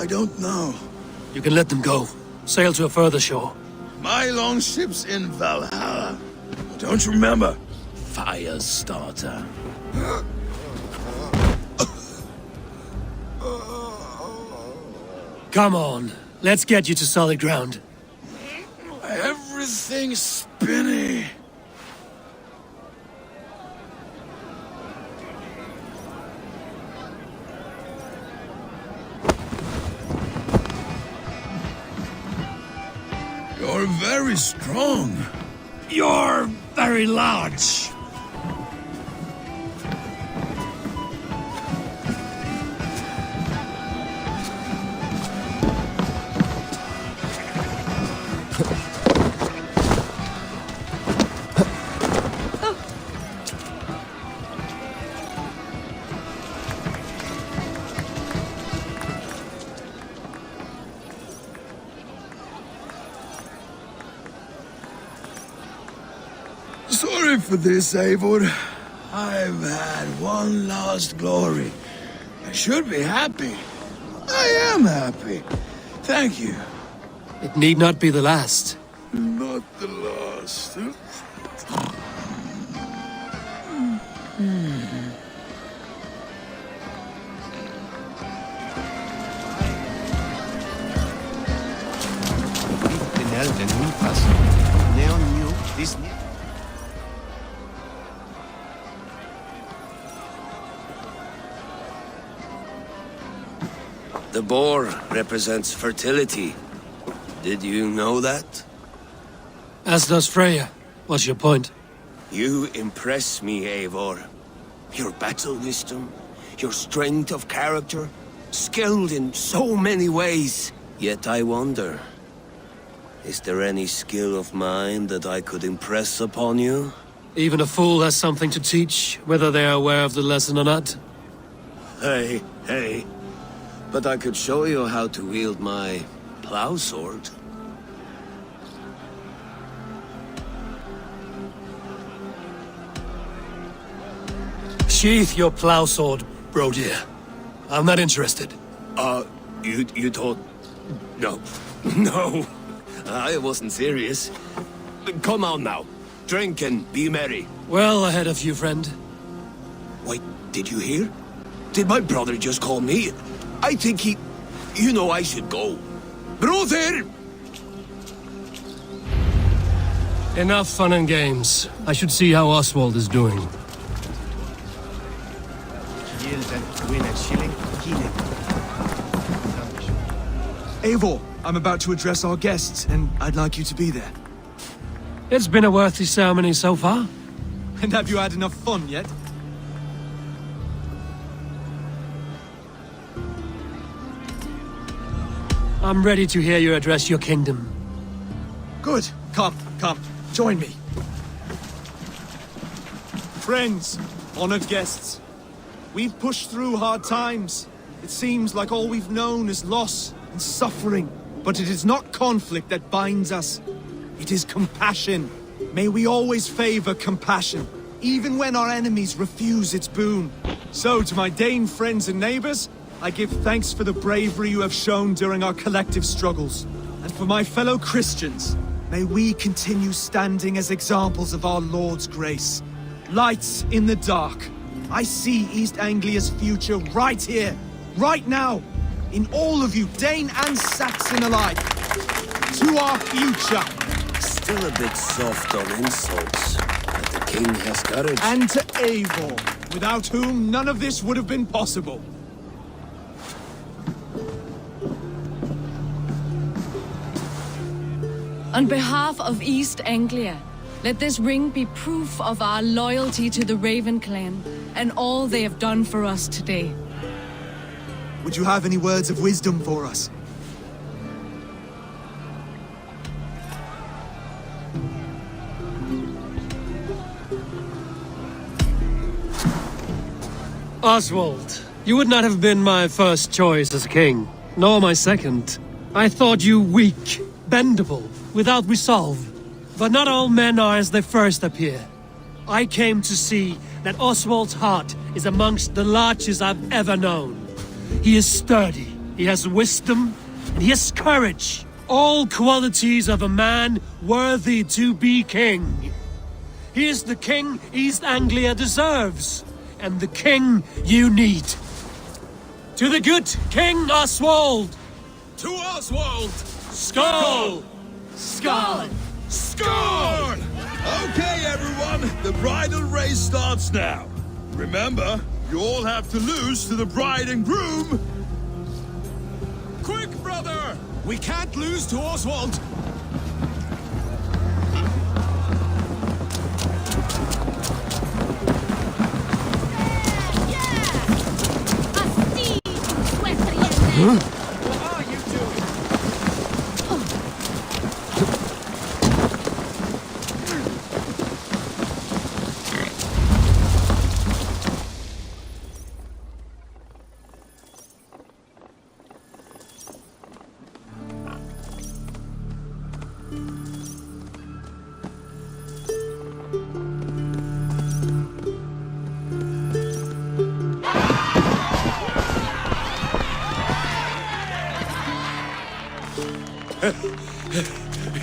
don't know. You can let them go. Sail to a further shore. My longship's in Valhalla. Don't you remember? Firestarter. Come on. Let's get you to solid ground. Everything's spinny. You're very strong. You're very large. Sorry for this, Eivor. I've had one last glory. I should be happy. I am happy. Thank you. It need not be the last. Not the last. The boar represents fertility. Did you know that? As does Freya. What's your point? You impress me, Eivor. Your battle wisdom, your strength of character, skilled in so many ways. Yet I wonder, is there any skill of mine that I could impress upon you? Even a fool has something to teach, whether they are aware of the lesson or not. Hey. But I could show you how to wield my plow sword. Sheath your plow sword, bro dear. I'm not interested. You thought... No. No. I wasn't serious. Come on now. Drink and be merry. Well ahead of you, friend. Wait, did you hear? Did my brother just call me? I think he... You know I should go. Brother! Enough fun and games. I should see how Oswald is doing. Eivor, I'm about to address our guests, and I'd like you to be there. It's been a worthy ceremony so far. And have you had enough fun yet? I'm ready to hear you address your kingdom. Good. Come. Join me. Friends, honored guests. We've pushed through hard times. It seems like all we've known is loss and suffering. But it is not conflict that binds us. It is compassion. May we always favor compassion, even when our enemies refuse its boon. So, to my Dane friends and neighbors, I give thanks for the bravery you have shown during our collective struggles. And for my fellow Christians, may we continue standing as examples of our Lord's grace. Lights in the dark. I see East Anglia's future right here, right now, in all of you, Dane and Saxon alike. To our future. Still a bit soft on insults, but the king has courage. And to Eivor, without whom none of this would have been possible. On behalf of East Anglia, let this ring be proof of our loyalty to the Raven clan and all they have done for us today. Would you have any words of wisdom for us? Oswald, you would not have been my first choice as king, nor my second. I thought you weak, bendable, without resolve. But not all men are as they first appear. I came to see that Oswald's heart is amongst the largest I've ever known. He is sturdy, he has wisdom, and he has courage. All qualities of a man worthy to be king. He is the king East Anglia deserves, and the king you need. To the good King Oswald! To Oswald! Skull! Skull! Score! Okay, everyone, the bridal race starts now. Remember, you all have to lose to the bride and groom. Quick, brother! We can't lose to Oswald! Huh? What are you doing?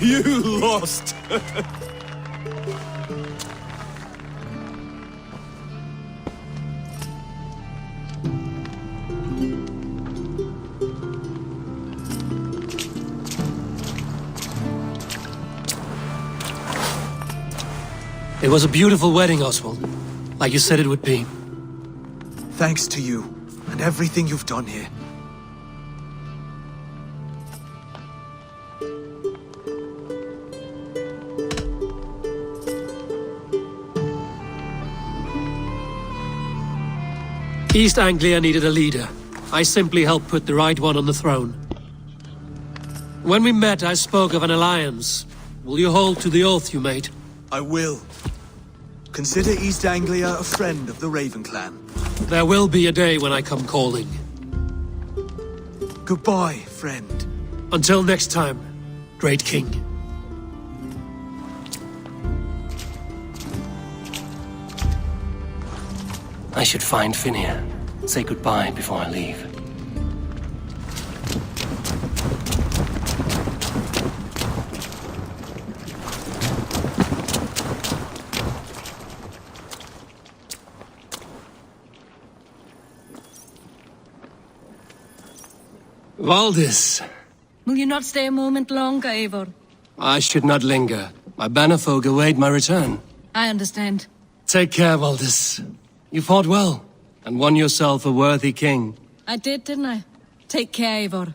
You lost! It was a beautiful wedding, Oswald. Like you said it would be. Thanks to you, and everything you've done here. East Anglia needed a leader. I simply helped put the right one on the throne. When we met, I spoke of an alliance. Will you hold to the oath you made? I will. Consider East Anglia a friend of the Raven clan. There will be a day when I come calling. Goodbye, friend. Until next time, great king. I should find Finnea. Say goodbye before I leave. Valdis. Will you not stay a moment longer, Eivor? I should not linger. My banner folk await my return. I understand. Take care, Valdis. You fought well, and won yourself a worthy king. I did, didn't I? Take care, Eivor.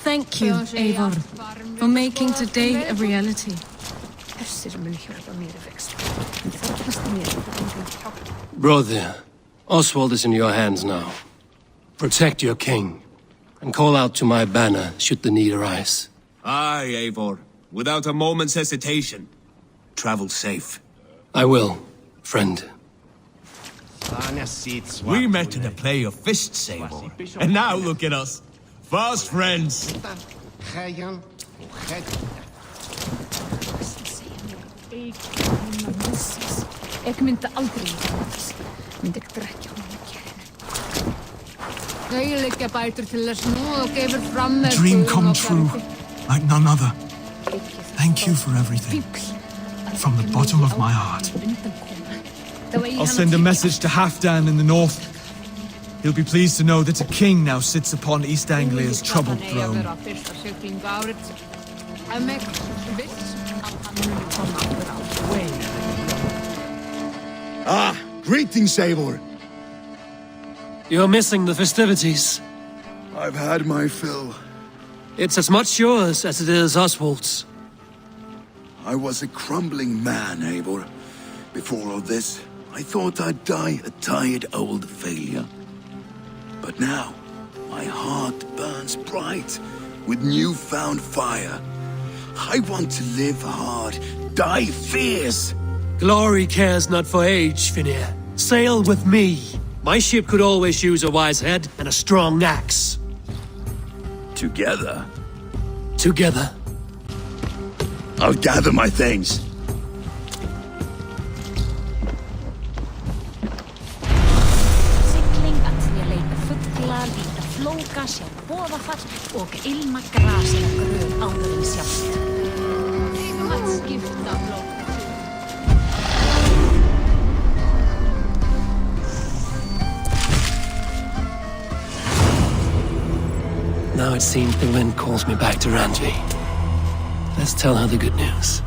Thank you, Eivor, for making today a reality. Brother, Oswald is in your hands now. Protect your king, and call out to my banner should the need arise. Aye, Eivor. Without a moment's hesitation. Travel safe. I will, friend. We met in a play of fists, Eivor. And now look at us. Fast friends. Ik myndi aldrei myndi drekja honum Þau liggja bætur til þess nú og gefur fram með Dream come true, like none other. Thank you for everything. From the bottom of my heart. I'll send a message to Halfdan in the north. He'll be pleased to know that a king now sits upon East Anglia's troubled throne. Wait. Greetings, Eivor. You're missing the festivities. I've had my fill. It's as much yours as it is Oswald's. I was a crumbling man, Eivor. Before all this, I thought I'd die a tired old failure. But now, my heart burns bright with newfound fire. I want to live hard, die fierce. Glory cares not for age, Finir. Sail with me. My ship could always use a wise head and a strong axe. Together? Together. I'll gather my things. Siglingat ja leita fuglar, líta flóka, sjá boðafall og ilma grasina gröð áður en sjást. Að skipta flóka. Now it seems the wind calls me back to Ranji. Let's tell her the good news.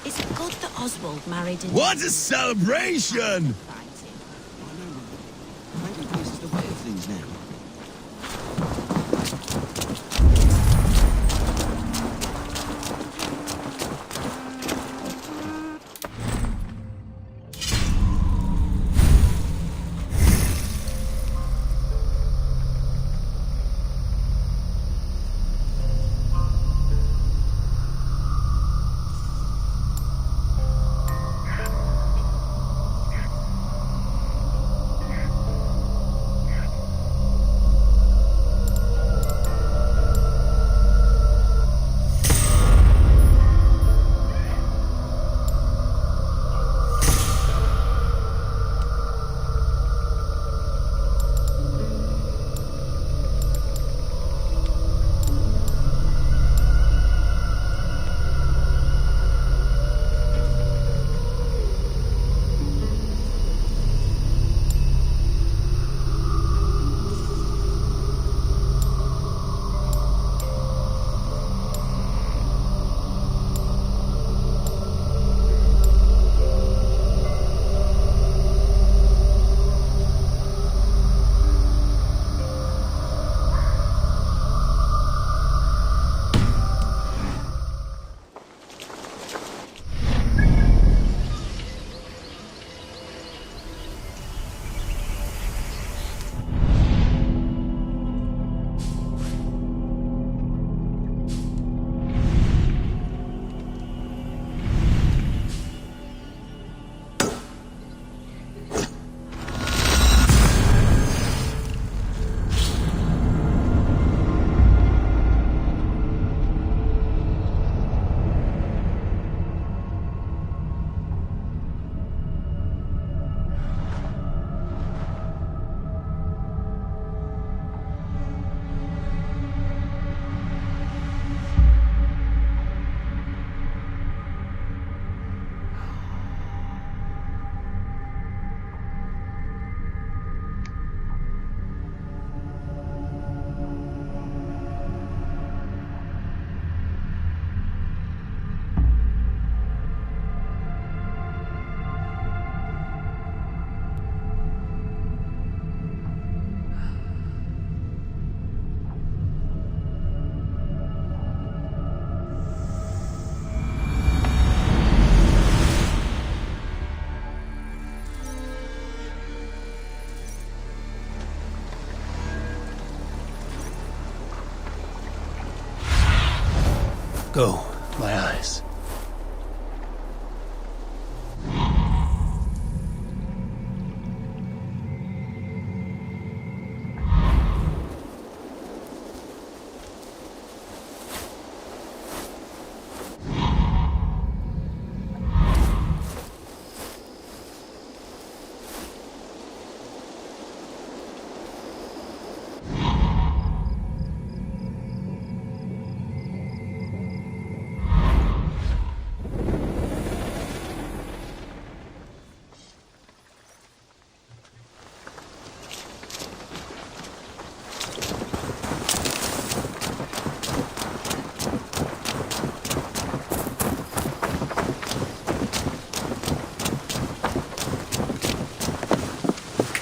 Is it good that Oswald married in... What a celebration! This is the way of things now. Go, my eyes.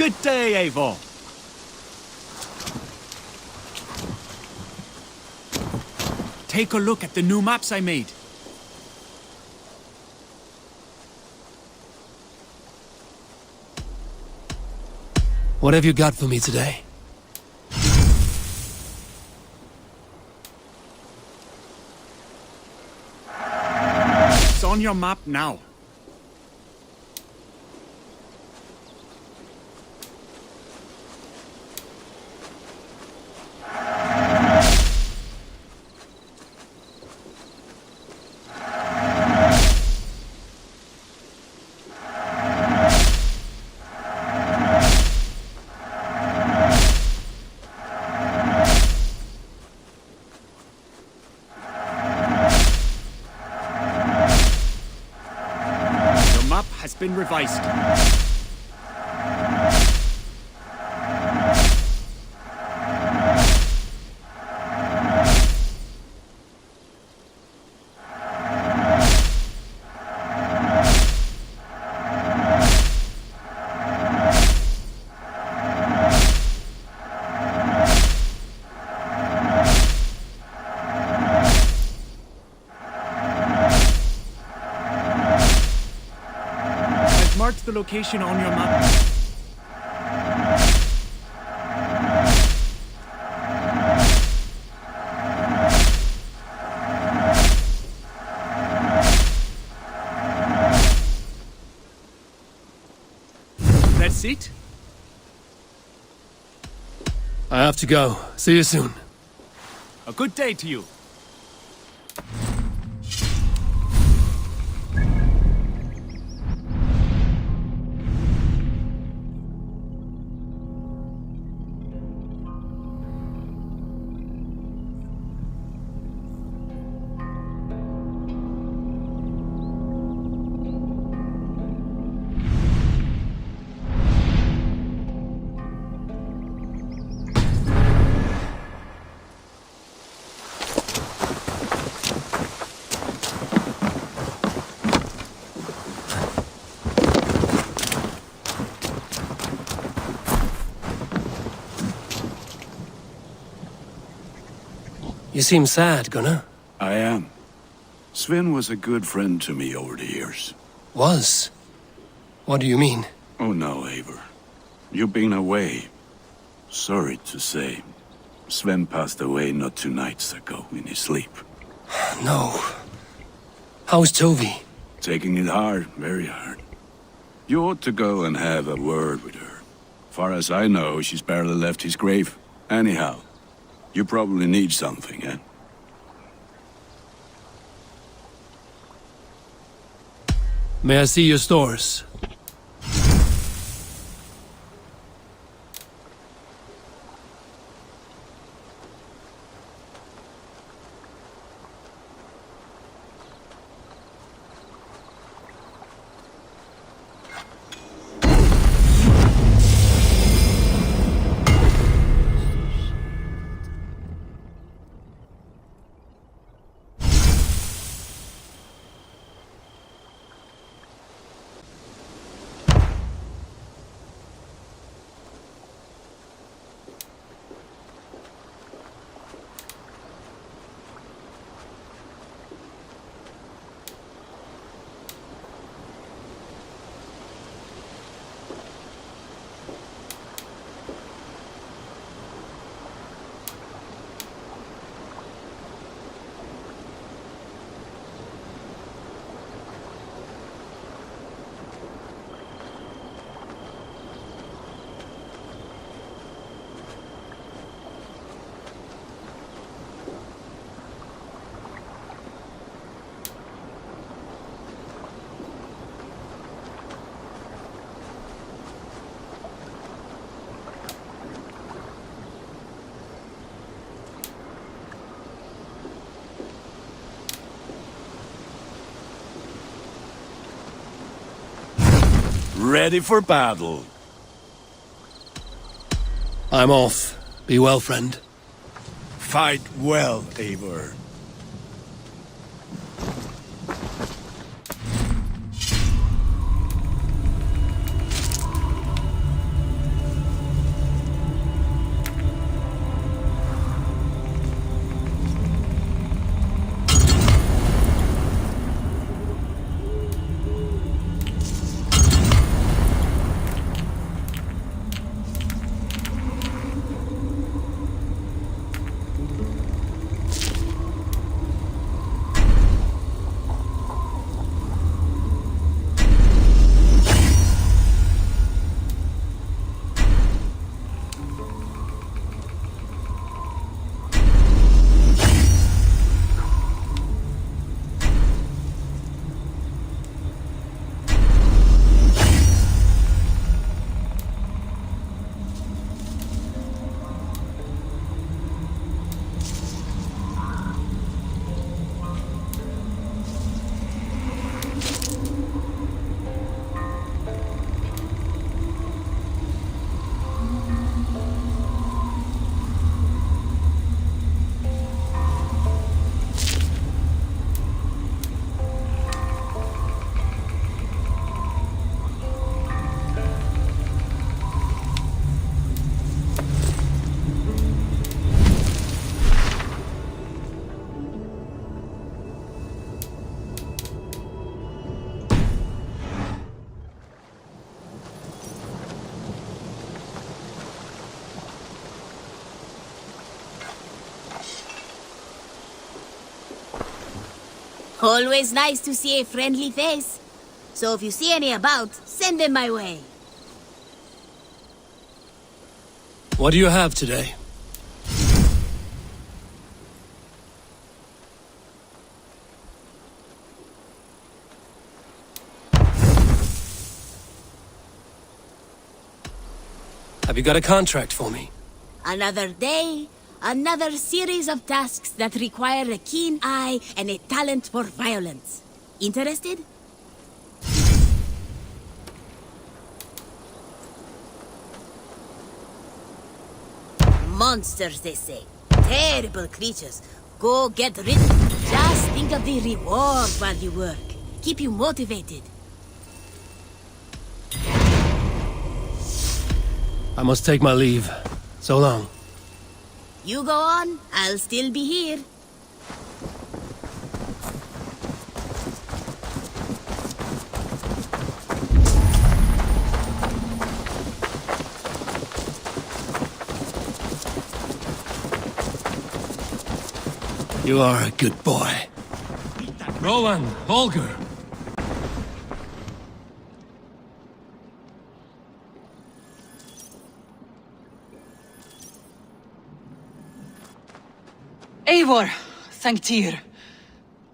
Good day, Eivor. Take a look at the new maps I made. What have you got for me today? It's on your map now. Been revised. Mark the location on your map. That's it? I have to go. See you soon. A good day to you. You seem sad, Gunnar. I am. Sven was a good friend to me over the years. Was? What do you mean? Oh no, Eivor. You've been away. Sorry to say. Sven passed away not 2 nights ago in his sleep. No. How's Tovi? Taking it hard, very hard. You ought to go and have a word with her. Far as I know, she's barely left his grave. Anyhow, you probably need something, eh? May I see your stores? Ready for battle. I'm off. Be well, friend. Fight well, Eivor. Always nice to see a friendly face. So if you see any about, send them my way. What do you have today? Have you got a contract for me? Another day, another series of tasks that require a keen eye and a talent for violence. Interested? Monsters, they say. Terrible creatures. Go get rid of them. Just think of the reward while you work. Keep you motivated. I must take my leave. So long. You go on, I'll still be here. You are a good boy. Rowan, Holger. Eivor, thank Tyr.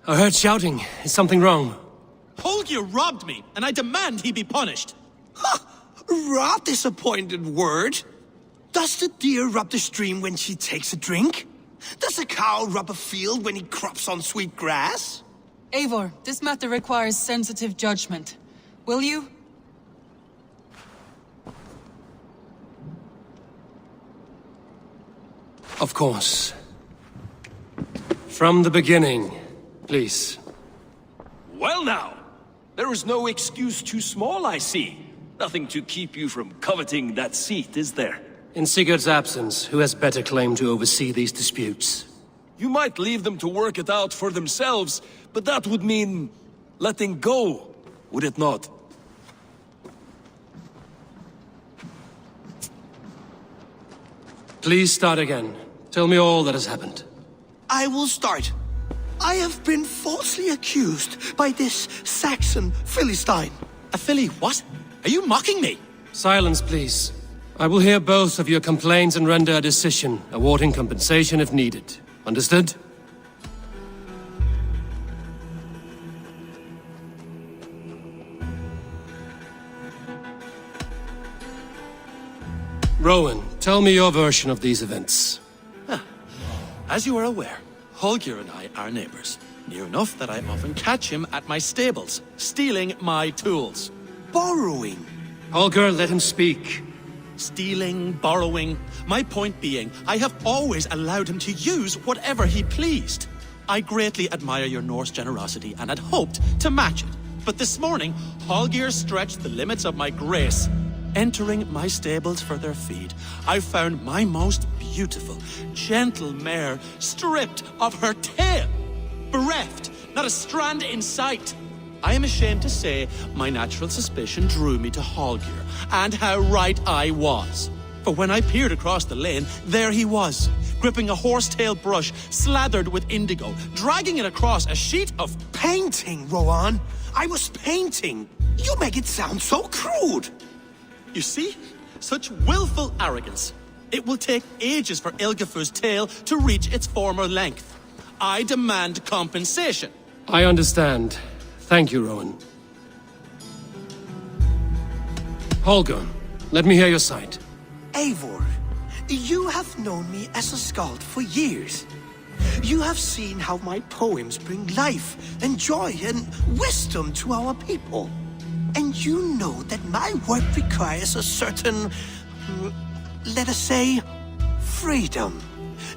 I heard shouting. Is something wrong? Holger robbed me, and I demand he be punished. Rot is a pointed word. Does the deer rub the stream when she takes a drink? Does a cow rub a field when he crops on sweet grass? Eivor, this matter requires sensitive judgment. Will you? Of course. From the beginning, please. Well now, there is no excuse too small, I see. Nothing to keep you from coveting that seat, is there? In Sigurd's absence, who has better claim to oversee these disputes? You might leave them to work it out for themselves, but that would mean letting go, would it not? Please start again. Tell me all that has happened. I will start. I have been falsely accused by this Saxon Philistine. A Philly what? Are you mocking me? Silence, please. I will hear both of your complaints and render a decision, awarding compensation if needed. Understood? Rowan, tell me your version of these events. As you are aware, Holger and I are neighbors. Near enough that I often catch him at my stables, stealing my tools. Borrowing. Holger, let him speak. Stealing, borrowing. My point being, I have always allowed him to use whatever he pleased. I greatly admire your Norse generosity and had hoped to match it. But this morning, Holger stretched the limits of my grace. Entering my stables for their feed, I found my most beautiful, gentle mare stripped of her tail. Bereft, not a strand in sight. I am ashamed to say my natural suspicion drew me to Holger, and how right I was. For when I peered across the lane, there he was, gripping a horsetail brush slathered with indigo, dragging it across a sheet of painting, Rowan. I was painting. You make it sound so crude. You see? Such willful arrogance. It will take ages for Ilgefu's tail to reach its former length. I demand compensation. I understand. Thank you, Rowan. Holger, let me hear your side. Eivor, you have known me as a skald for years. You have seen how my poems bring life and joy and wisdom to our people. And you know that my work requires a certain, let us say, freedom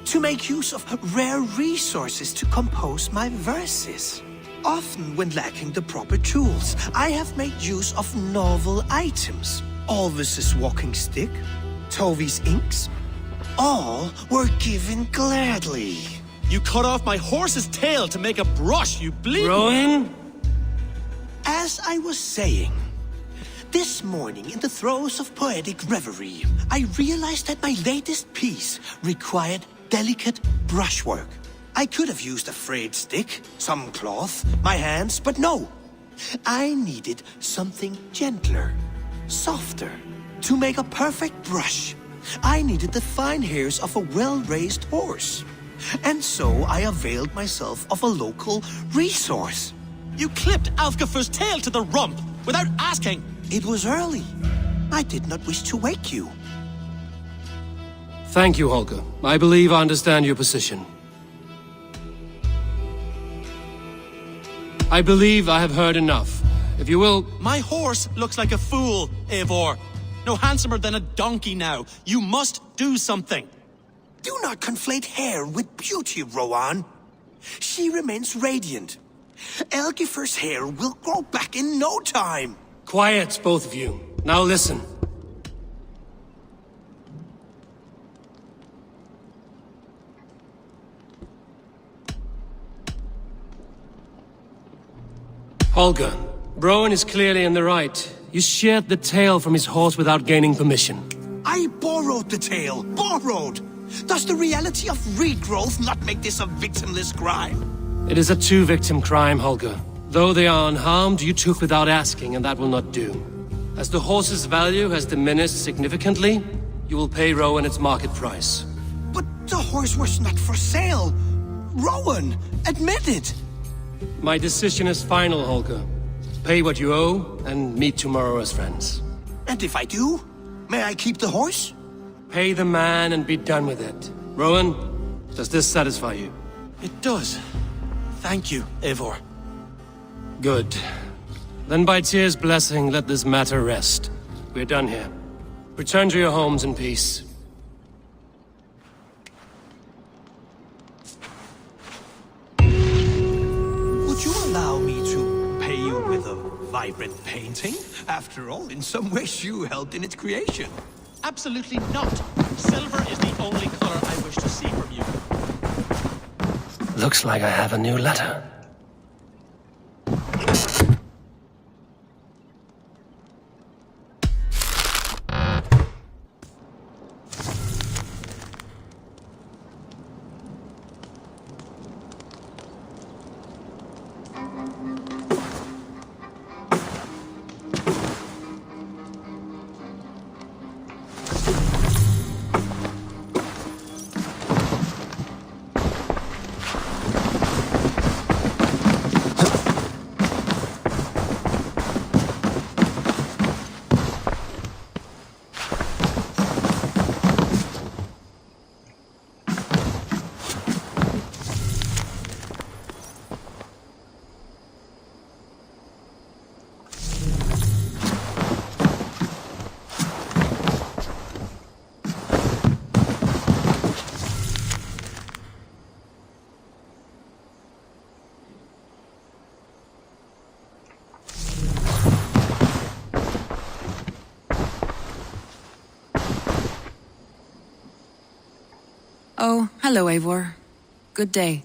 to make use of rare resources to compose my verses. Often when lacking the proper tools, I have made use of novel items. Alvis's walking stick, Tovi's inks, all were given gladly. You cut off my horse's tail to make a brush, you bleed. Rowan? As I was saying, this morning in the throes of poetic reverie, I realized that my latest piece required delicate brushwork. I could have used a frayed stick, some cloth, my hands, but no. I needed something gentler, softer, to make a perfect brush. I needed the fine hairs of a well-raised horse. And so I availed myself of a local resource. You clipped Alfgafur's tail to the rump, without asking! It was early. I did not wish to wake you. Thank you, Holger. I believe I understand your position. I believe I have heard enough. If you will... My horse looks like a fool, Eivor. No handsomer than a donkey now. You must do something. Do not conflate hair with beauty, Rowan. She remains radiant. Algifur's hair will grow back in no time. Quiet, both of you. Now listen. Holger, Rowan is clearly in the right. You sheared the tail from his horse without gaining permission. I borrowed the tail. Borrowed! Does the reality of regrowth not make this a victimless crime? It is a two-victim crime, Holger. Though they are unharmed, you took without asking, and that will not do. As the horse's value has diminished significantly, you will pay Rowan its market price. But the horse was not for sale. Rowan, admit it. My decision is final, Holger. Pay what you owe, and meet tomorrow as friends. And if I do, may I keep the horse? Pay the man and be done with it. Rowan, does this satisfy you? It does. Thank you, Eivor. Good. Then by Tyr's blessing, let this matter rest. We're done here. Return to your homes in peace. Would you allow me to pay you with a vibrant painting? After all, in some ways you helped in its creation. Absolutely not. Silver is the only color I wish to see from you. Looks like I have a new letter. Oh, hello, Eivor. Good day.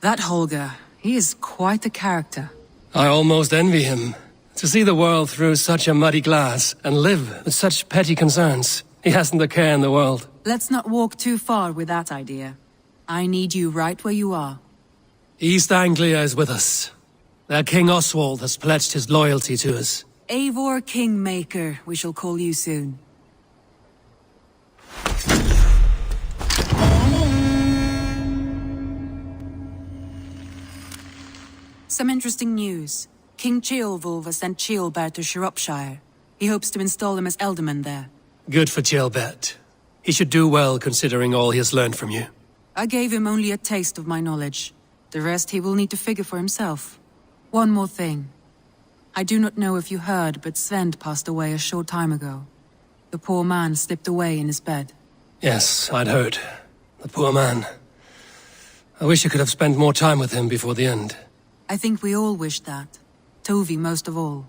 That Holger, he is quite a character. I almost envy him. To see the world through such a muddy glass and live with such petty concerns. He hasn't a care in the world. Let's not walk too far with that idea. I need you right where you are. East Anglia is with us. Their King Oswald has pledged his loyalty to us. Eivor Kingmaker, we shall call you soon. Some interesting news. King Ceolwulf has sent Ceolbert to Shropshire. He hopes to install him as Elderman there. Good for Ceolbert. He should do well considering all he has learned from you. I gave him only a taste of my knowledge. The rest he will need to figure for himself. One more thing. I do not know if you heard, but Sven passed away a short time ago. The poor man slipped away in his bed. Yes, I'd heard. The poor man. I wish I could have spent more time with him before the end. I think we all wish that. Tovi most of all.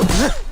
Huh?